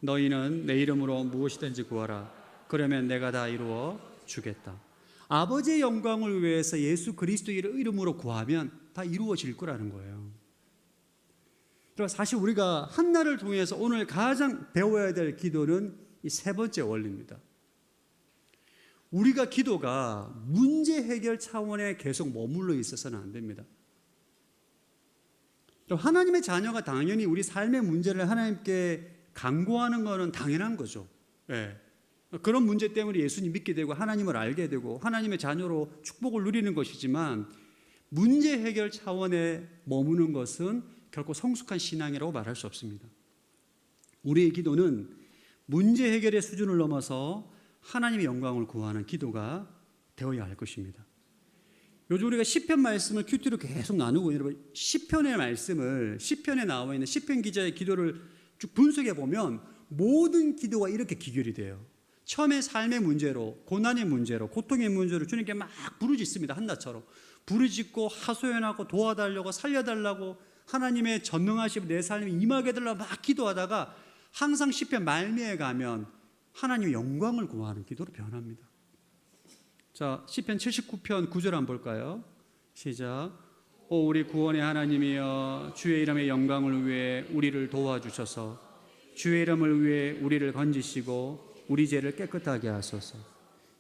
너희는 내 이름으로 무엇이든지 구하라. 그러면 내가 다 이루어 주겠다. 아버지의 영광을 위해서 예수 그리스도의 이름으로 구하면 다 이루어질 거라는 거예요. 사실 우리가 한나를 통해서 오늘 가장 배워야 될 기도는 이 세 번째 원리입니다. 우리가 기도가 문제 해결 차원에 계속 머물러 있어서는 안 됩니다. 하나님의 자녀가 당연히 우리 삶의 문제를 하나님께 간구하는 것은 당연한 거죠. 그런 문제 때문에 예수님 믿게 되고 하나님을 알게 되고 하나님의 자녀로 축복을 누리는 것이지만 문제 해결 차원에 머무는 것은 결코 성숙한 신앙이라고 말할 수 없습니다. 우리의 기도는 문제 해결의 수준을 넘어서 하나님의 영광을 구하는 기도가 되어야 할 것입니다. 요즘 우리가 시편 말씀을 큐티로 계속 나누고 여러분 시편의 말씀을 시편에 나와 있는 시편 기자의 기도를 쭉 분석해 보면 모든 기도가 이렇게 기결이 돼요. 처음에 삶의 문제로, 고난의 문제로, 고통의 문제로 주님께 막 부르짖습니다. 한나처럼 부르짖고 하소연하고 도와달라고 살려달라고 하나님의 전능하심 내 삶에 임하게 해달라고 막 기도하다가 항상 시편 말미에 가면 하나님의 영광을 구하는 기도로 변합니다. 자, 시편 79편 9절 한번 볼까요? 시작. 오 우리 구원의 하나님이여 주의 이름의 영광을 위해 우리를 도와주셔서 주의 이름을 위해 우리를 건지시고 우리 죄를 깨끗하게 하소서.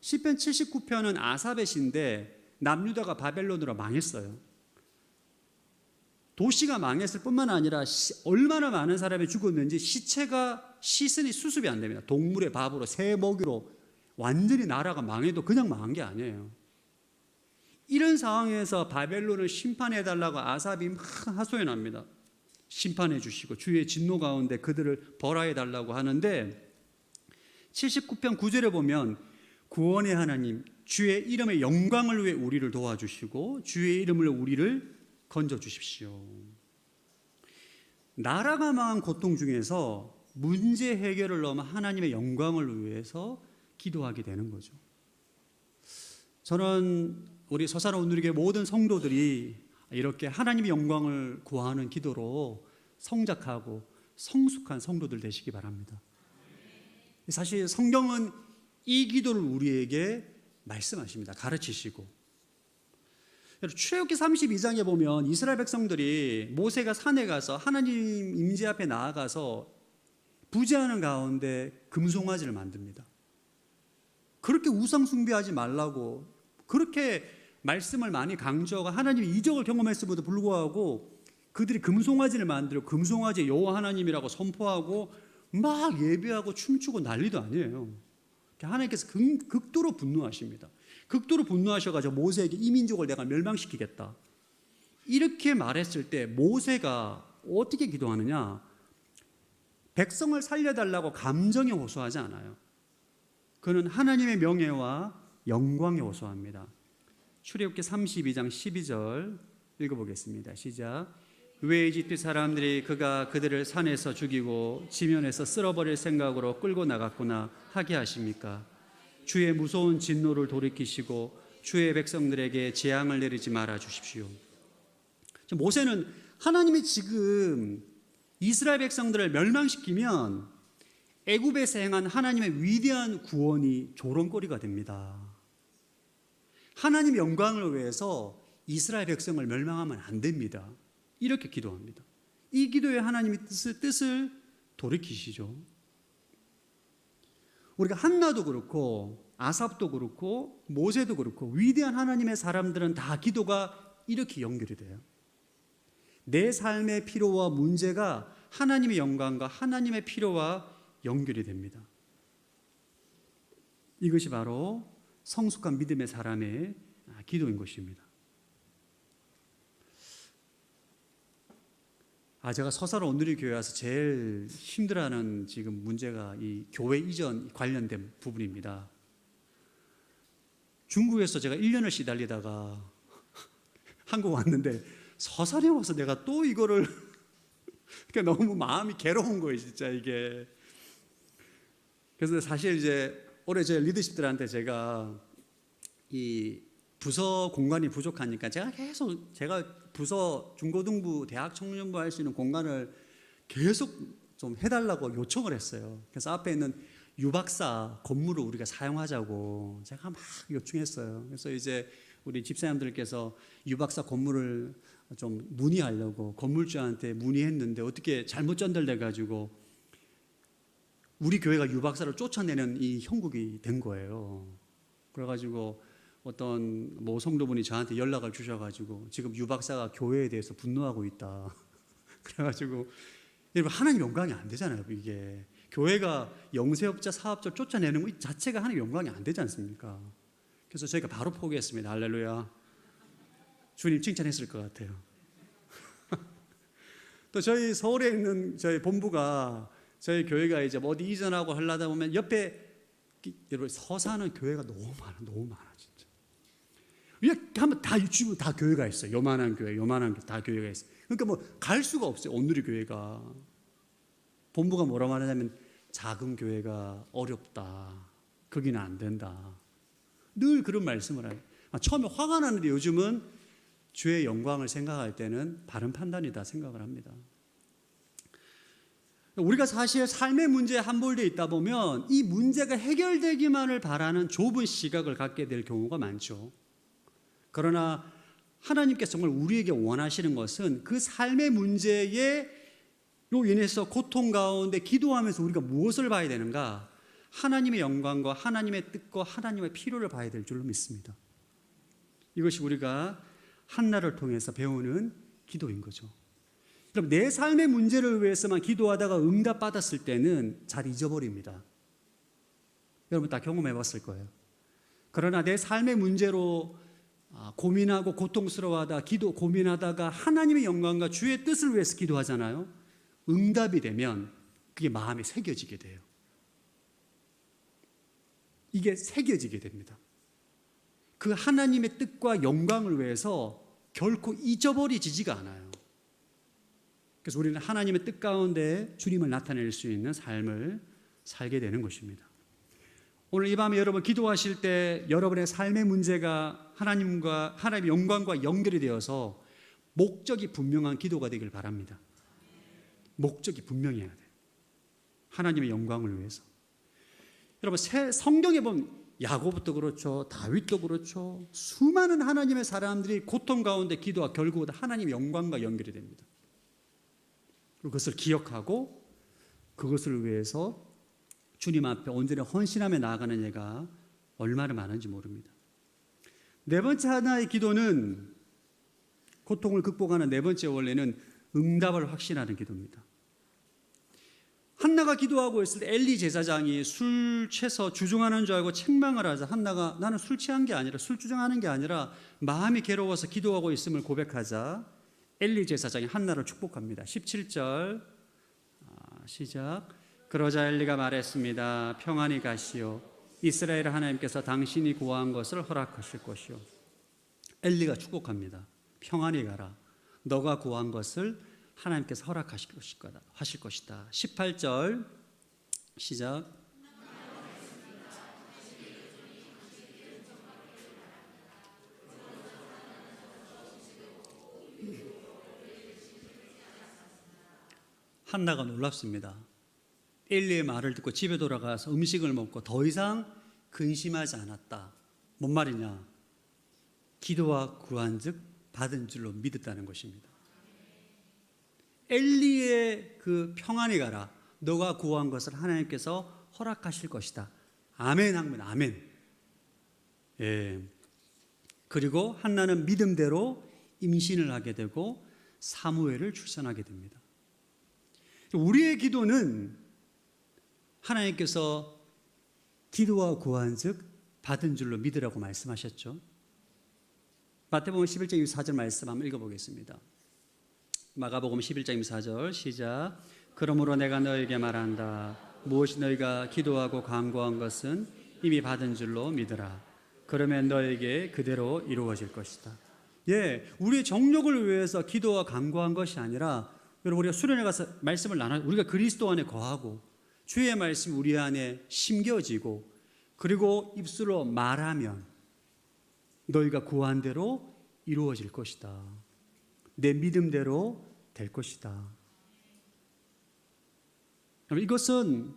시편 79편은 아삽의 시인데 남유다가 바벨론으로 망했어요. 도시가 망했을 뿐만 아니라 얼마나 많은 사람이 죽었는지 시체가 시선이 수습이 안 됩니다. 동물의 밥으로 새 먹이로 완전히 나라가 망해도 그냥 망한 게 아니에요. 이런 상황에서 바벨론을 심판해달라고 아삽이 막 하소연합니다. 심판해 주시고 주의 진노 가운데 그들을 벌하해달라고 하는데 79편 9절에 보면 구원의 하나님 주의 이름의 영광을 위해 우리를 도와주시고 주의 이름을 우리를 건져주십시오. 나라가 망한 고통 중에서 문제 해결을 넘어 하나님의 영광을 위해서 기도하게 되는 거죠. 저는 우리 서산원 온누리교회 모든 성도들이 이렇게 하나님의 영광을 구하는 기도로 성장하고 성숙한 성도들 되시기 바랍니다. 사실 성경은 이 기도를 우리에게 말씀하십니다. 가르치시고 출애굽기 32장에 보면 이스라엘 백성들이 모세가 산에 가서 하나님 임재 앞에 나아가서 부재하는 가운데 금송아지를 만듭니다. 그렇게 우상 숭배하지 말라고 그렇게 말씀을 많이 강조하고 하나님의 이적을 경험했음에도 불구하고 그들이 금송아지를 만들고 금송아지 여호와 하나님이라고 선포하고 막 예배하고 춤추고 난리도 아니에요. 하나님께서 극도로 분노하십니다. 극도로 분노하셔가지고 모세에게 이 민족을 내가 멸망시키겠다 이렇게 말했을 때 모세가 어떻게 기도하느냐? 백성을 살려달라고 감정에 호소하지 않아요. 그는 하나님의 명예와 영광에 호소합니다. 출애굽기 32장 12절 읽어보겠습니다. 시작. 왜 이집트 사람들이 그가 그들을 산에서 죽이고 지면에서 쓸어버릴 생각으로 끌고 나갔구나 하게 하십니까? 주의 무서운 진노를 돌이키시고 주의 백성들에게 재앙을 내리지 말아 주십시오. 모세는 하나님이 지금 이스라엘 백성들을 멸망시키면 애굽에서 행한 하나님의 위대한 구원이 조롱거리가 됩니다. 하나님의 영광을 위해서 이스라엘 백성을 멸망하면 안 됩니다. 이렇게 기도합니다. 이 기도에 하나님이 뜻을 돌이키시죠. 우리가 한나도 그렇고 아삽도 그렇고 모세도 그렇고 위대한 하나님의 사람들은 다 기도가 이렇게 연결이 돼요. 내 삶의 필요와 문제가 하나님의 영광과 하나님의 필요와 연결이 됩니다. 이것이 바로 성숙한 믿음의 사람의 기도인 것입니다. 제가 서사로 온누리 교회 와서 제일 힘들어하는 지금 문제가 이 교회 이전 관련된 부분입니다. 중국에서 제가 1년을 시달리다가 한국 왔는데 서산에 와서 내가 또 이거를 그러니까 너무 마음이 괴로운 거예요, 진짜 이게. 그래서 사실 이제 올해 제 리더십들한테 제가 이 부서 공간이 부족하니까 제가 계속 부서 중고등부 대학 청년부 할 수 있는 공간을 계속 좀 해달라고 요청을 했어요. 그래서 앞에 있는 유박사 건물을 우리가 사용하자고 제가 막 요청했어요. 그래서 이제 우리 집사님들께서 유박사 건물을 좀 문의하려고 건물주한테 문의했는데 어떻게 잘못 전달돼 가지고 우리 교회가 유박사를 쫓아내는 이 형국이 된 거예요. 그래가지고 어떤 모 성도분이 저한테 연락을 주셔가지고 지금 유박사가 교회에 대해서 분노하고 있다. 그래가지고 여러분 하나님 영광이 안 되잖아요. 이게 교회가 영세업자 사업자 쫓아내는 것 자체가 하나님 영광이 안 되지 않습니까? 그래서 저희가 바로 포기했습니다. 할렐루야. 주님 칭찬했을 것 같아요. 또 저희 서울에 있는 저희 본부가 저희 교회가 이제 어디 이전하고 하려다 보면 옆에 여러분 서사는 교회가 너무 많아 진짜. 이렇게 하면 다 주변 다 교회가 있어요. 요만한 교회 다 교회가 있어요. 그러니까 뭐 갈 수가 없어요. 온누리 교회가. 본부가 뭐라고 하냐면 작은 교회가 어렵다. 거기는 안 된다. 늘 그런 말씀을 해요. 처음에 화가 나는데 요즘은 주의 영광을 생각할 때는 바른 판단이다 생각을 합니다. 우리가 사실 삶의 문제에 함몰되어 있다 보면 이 문제가 해결되기만을 바라는 좁은 시각을 갖게 될 경우가 많죠. 그러나 하나님께서 정말 우리에게 원하시는 것은 그 삶의 문제에 로 인해서 고통 가운데 기도하면서 우리가 무엇을 봐야 되는가? 하나님의 영광과 하나님의 뜻과 하나님의 필요를 봐야 될 줄로 믿습니다. 이것이 우리가 한나를 통해서 배우는 기도인 거죠. 그럼 내 삶의 문제를 위해서만 기도하다가 응답받았을 때는 잘 잊어버립니다. 여러분 다 경험해 봤을 거예요. 그러나 내 삶의 문제로 고민하고 고통스러워하다 고민하다가 하나님의 영광과 주의 뜻을 위해서 기도하잖아요. 응답이 되면 그게 마음에 새겨지게 돼요. 이게 새겨지게 됩니다. 그 하나님의 뜻과 영광을 위해서 결코 잊어버리지가 않아요. 그래서 우리는 하나님의 뜻 가운데 주님을 나타낼 수 있는 삶을 살게 되는 것입니다. 오늘 이 밤에 여러분 기도하실 때 여러분의 삶의 문제가 하나님의 영광과 연결이 되어서 목적이 분명한 기도가 되길 바랍니다. 목적이 분명해야 돼요. 하나님의 영광을 위해서. 여러분 성경에 보면 야고보도 그렇죠. 다윗도 그렇죠. 수많은 하나님의 사람들이 고통 가운데 기도와 결국은 하나님의 영광과 연결이 됩니다. 그것을 기억하고 그것을 위해서 주님 앞에 온전히 헌신하며 나아가는 예가 얼마나 많은지 모릅니다. 네 번째 하나의 기도는 고통을 극복하는 네 번째 원리는 응답을 확신하는 기도입니다. 한나가 기도하고 있을 때 엘리 제사장이 술 취해서 주중하는 줄 알고 책망을 하자 한나가 나는 술 취한 게 아니라 술 주정하는 게 아니라 마음이 괴로워서 기도하고 있음을 고백하자 엘리 제사장이 한나를 축복합니다. 17절 시작. 그러자 엘리가 말했습니다. 평안히 가시오. 이스라엘 하나님께서 당신이 구한 것을 허락하실 것이오. 엘리가 축복합니다. 평안히 가라. 너가 구한 것을 하나님께서 허락하실 것이다. 18절 시작. 한나가 놀랍습니다. 엘리의 말을 듣고 집에 돌아가서 음식을 먹고 더 이상 근심하지 않았다. 뭔 말이냐? 기도와 구한 즉 받은 줄로 믿었다는 것입니다. 엘리의 그 평안히 가라. 너가 구한 것을 하나님께서 허락하실 것이다. 아멘 하면 아멘. 예. 그리고 한나는 믿음대로 임신을 하게 되고 사무엘을 출산하게 됩니다. 우리의 기도는 하나님께서 기도와 구한즉 받은 줄로 믿으라고 말씀하셨죠. 마태복음 11장 24절 말씀 한번 읽어보겠습니다. 마가복음 11장 24절 시작. 그러므로 내가 너에게 말한다. 무엇이 너희가 기도하고 간구한 것은 이미 받은 줄로 믿으라. 그러면 너에게 그대로 이루어질 것이다. 예, 우리의 정욕을 위해서 기도와 간구한 것이 아니라 여러분 우리가 수련회 가서 말씀을 나눠 우리가 그리스도 안에 거하고 주의 말씀 우리 안에 심겨지고 그리고 입술로 말하면 너희가 구한 대로 이루어질 것이다. 내 믿음대로 될 것이다. 이것은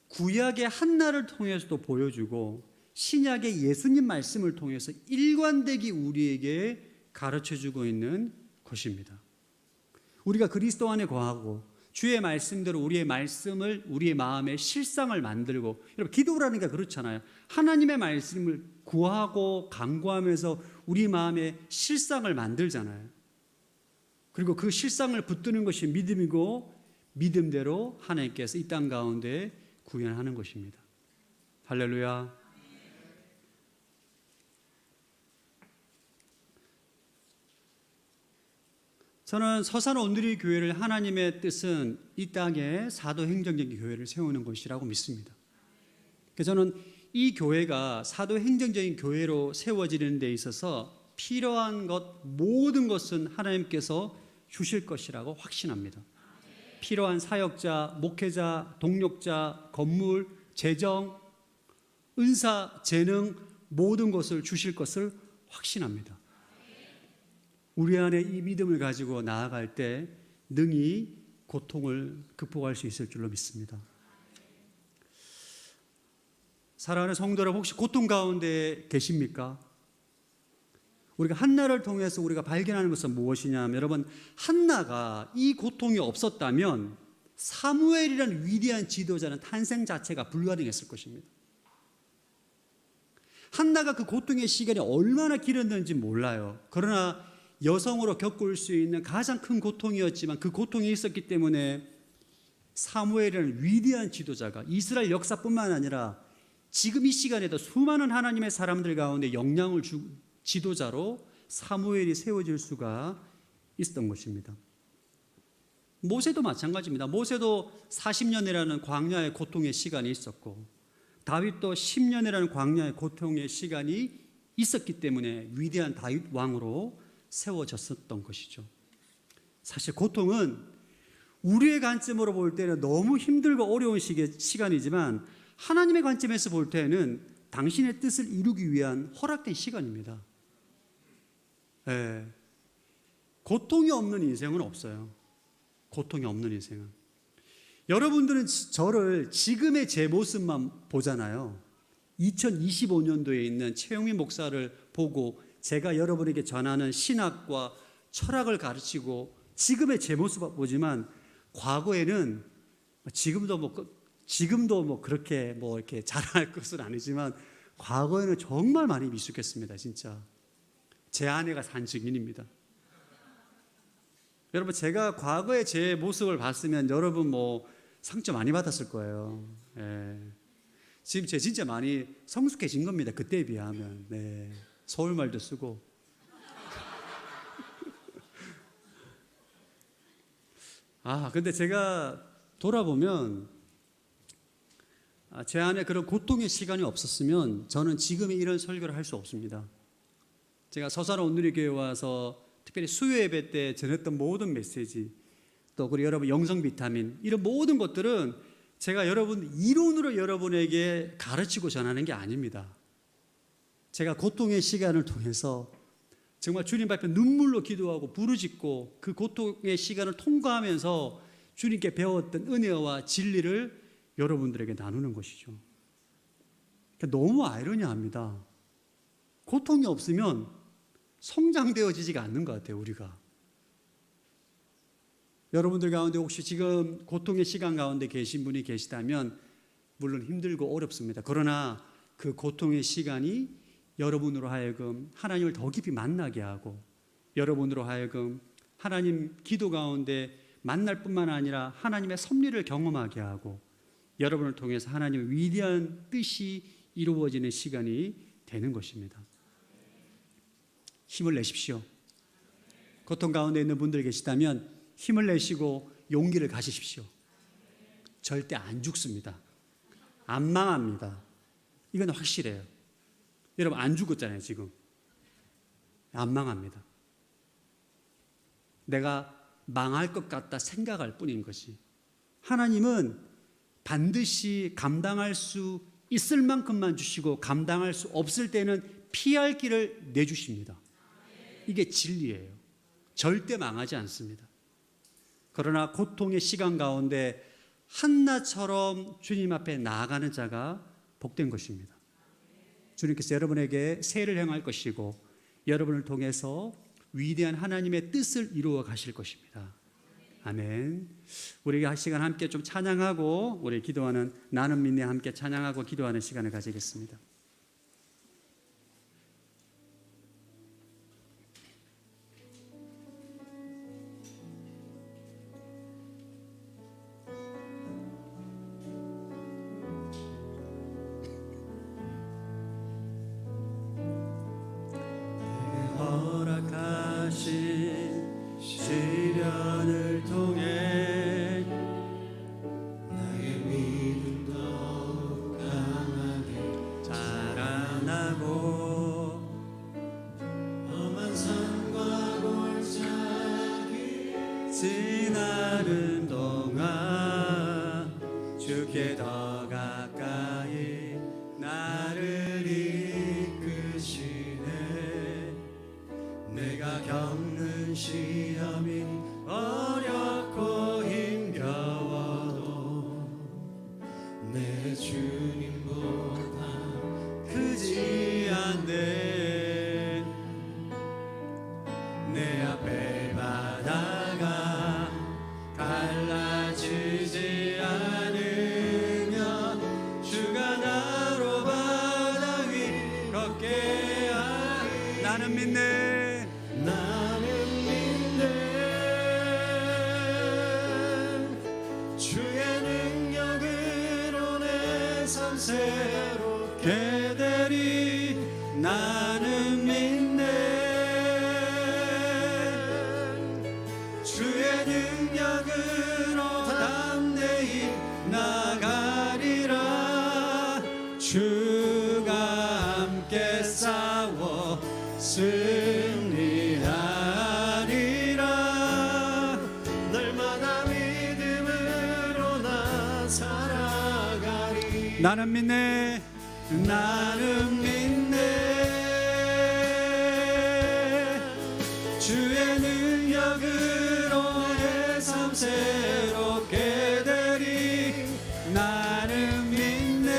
구약의 한나를 통해서도 보여주고 신약의 예수님 말씀을 통해서 일관되게 우리에게 가르쳐주고 있는 것입니다. 우리가 그리스도 안에 거하고 주의 말씀대로 우리의 말씀을 우리의 마음에 실상을 만들고, 여러분 기도라는 게 그렇잖아요. 하나님의 말씀을 구하고 간구하면서 우리 마음에 실상을 만들잖아요. 그리고 그 실상을 붙드는 것이 믿음이고 믿음대로 하나님께서 이 땅 가운데 구현하는 것입니다. 할렐루야. 저는 서산 온누리 교회를 하나님의 뜻은 이 땅에 사도행정적인 교회를 세우는 것이라고 믿습니다. 그래서 저는 이 교회가 사도행정적인 교회로 세워지는 데 있어서 필요한 것 모든 것은 하나님께서 주실 것이라고 확신합니다. 필요한 사역자, 목회자, 동력자, 건물, 재정, 은사, 재능 모든 것을 주실 것을 확신합니다. 우리 안에 이 믿음을 가지고 나아갈 때 능히 고통을 극복할 수 있을 줄로 믿습니다. 사랑하는 성도 여러분, 혹시 고통 가운데 계십니까? 우리가 한나를 통해서 우리가 발견하는 것은 무엇이냐면, 여러분 한나가 이 고통이 없었다면 사무엘이라는 위대한 지도자는 탄생 자체가 불가능했을 것입니다. 한나가 그 고통의 시간이 얼마나 길었는지 몰라요. 그러나 여성으로 겪을 수 있는 가장 큰 고통이었지만 그 고통이 있었기 때문에 사무엘이라는 위대한 지도자가 이스라엘 역사뿐만 아니라 지금 이 시간에도 수많은 하나님의 사람들 가운데 영향을 준 지도자로 사무엘이 세워질 수가 있었던 것입니다. 모세도 마찬가지입니다. 모세도 40년이라는 광야의 고통의 시간이 있었고 다윗도 10년이라는 광야의 고통의 시간이 있었기 때문에 위대한 다윗 왕으로 세워졌었던 것이죠. 사실 고통은 우리의 관점으로 볼 때는 너무 힘들고 어려운 시간이지만 하나님의 관점에서 볼 때는 당신의 뜻을 이루기 위한 허락된 시간입니다. 네. 고통이 없는 인생은 없어요. 고통이 없는 인생은. 여러분들은 저를 지금의 제 모습만 보잖아요. 2025년도에 있는 최용민 목사를 보고 제가 여러분에게 전하는 신학과 철학을 가르치고 지금의 제 모습 보지만 과거에는 지금도 뭐 그렇게 뭐 이렇게 자랑할 것은 아니지만 과거에는 정말 많이 미숙했습니다. 진짜 제 아내가 산 증인입니다. 여러분 제가 과거에 제 모습을 봤으면 여러분 뭐 상처 많이 받았을 거예요. 예. 지금 제 진짜 많이 성숙해진 겁니다. 그때에 비하면. 네. 서울말도 쓰고. 근데 제가 돌아보면 제 안에 그런 고통의 시간이 없었으면 저는 지금의 이런 설교를 할 수 없습니다. 제가 서산 온누리 교회 와서 특별히 수요 예배 때 전했던 모든 메시지, 또 그리고 여러분 영성 비타민, 이런 모든 것들은 제가 여러분 이론으로 여러분에게 가르치고 전하는 게 아닙니다. 제가 고통의 시간을 통해서 정말 주님 앞에 눈물로 기도하고 부르짖고 그 고통의 시간을 통과하면서 주님께 배웠던 은혜와 진리를 여러분들에게 나누는 것이죠. 너무 아이러니합니다. 고통이 없으면 성장되어지지가 않는 것 같아요, 우리가. 여러분들 가운데 혹시 지금 고통의 시간 가운데 계신 분이 계시다면 물론 힘들고 어렵습니다. 그러나 그 고통의 시간이 여러분으로 하여금 하나님을 더 깊이 만나게 하고, 여러분으로 하여금 하나님 기도 가운데 만날 뿐만 아니라 하나님의 섭리를 경험하게 하고, 여러분을 통해서 하나님의 위대한 뜻이 이루어지는 시간이 되는 것입니다. 힘을 내십시오. 고통 가운데 있는 분들 계시다면 힘을 내시고 용기를 가지십시오. 절대 안 죽습니다. 안 망합니다. 이건 확실해요. 여러분 안 죽었잖아요. 지금 안 망합니다. 내가 망할 것 같다 생각할 뿐인 것이, 하나님은 반드시 감당할 수 있을 만큼만 주시고 감당할 수 없을 때는 피할 길을 내주십니다. 이게 진리예요. 절대 망하지 않습니다. 그러나 고통의 시간 가운데 한나처럼 주님 앞에 나아가는 자가 복된 것입니다. 주님께서 여러분에게 세를 행할 것이고 여러분을 통해서 위대한 하나님의 뜻을 이루어 가실 것입니다. 아멘. 우리가 한 시간 함께 좀 찬양하고, 우리 기도하는 나는 믿네 함께 찬양하고 기도하는 시간을 가지겠습니다. 허락하신 시련을 통해 나의 믿음 더욱 강하게 자라나고, 험한 산과 골짜기 지나는 동안 주께 더 가까이 나를 이끄시네. 내가 겪는 시험이 어렵고 힘겨워도 내 주님보다 크지 않네. 내 앞에 바다가 갈라지지 않으며 주가 나로 바다 위 걷게 하리. 나는 믿네. 나는 믿네. 주의 능력으로 내 삶 새롭게 되리. 나는 믿네. 주의 능력으로 담대히 나가리라. 주가 함께 싸워 승리하리라. 날마다 믿음으로 나 살아가리. 나는 믿네. 나는 믿네. 주의 능력으로 내 삶 새롭게 되리. 나는 믿네.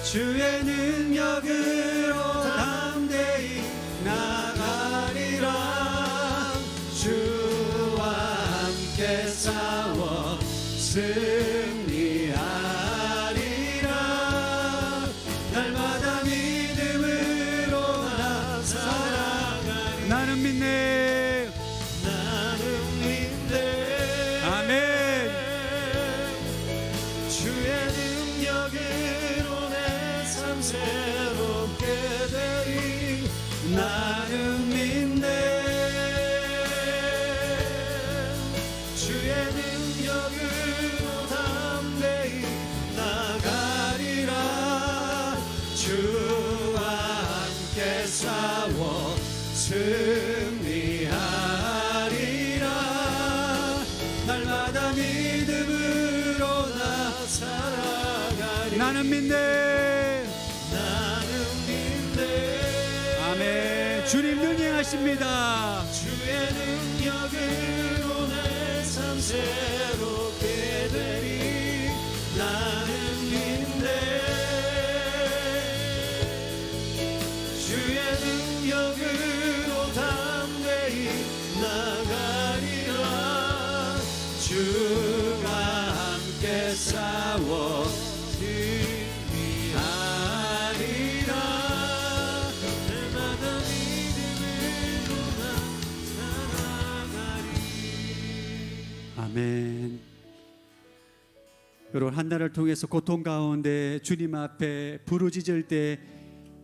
주의 능력으로 담대히 나가리라. 주와 함께 싸워 승리하리라. 날마다 믿음으로 나 살아가리. 나는 믿네. 나는 믿네. 아멘. 주의 능력으로 내 삶 새롭게 되리. 나는 믿네. 주의 능력으로 담대히 나가리라. 주와 함께 싸워 승리하리라. 날마다 믿음으로 나 살아가리. 나는 믿네. 나는 믿네. 아멘. 주님 능력하십니다. 주의 능력으로 내 삶 새롭게 되리. 나는 믿네. 주의 능력으로 담대히 나가리라. 주가 여러분, 한 달을 통해서 고통 가운데 주님 앞에 부르짖을 때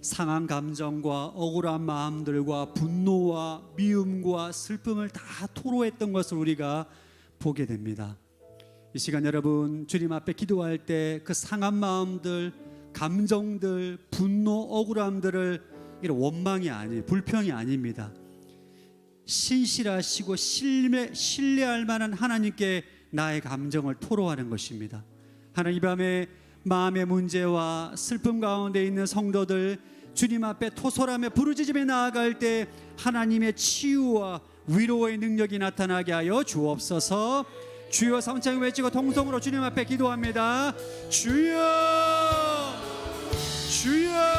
상한 감정과 억울한 마음들과 분노와 미움과 슬픔을 다 토로했던 것을 우리가 보게 됩니다. 이 시간 여러분, 주님 앞에 기도할 때 그 상한 마음들, 감정들, 분노, 억울함들을 이런 원망이 아니에요. 불평이 아닙니다. 신실하시고 신뢰할 만한 하나님께 나의 감정을 토로하는 것입니다. 하나님, 이 밤에 마음의 문제와 슬픔 가운데 있는 성도들 주님 앞에 토솔하며 부르짖으며 나아갈 때 하나님의 치유와 위로의 능력이 나타나게 하여 주옵소서. 주여, 삼창 외치고 통성으로 주님 앞에 기도합니다. 주여, 주여.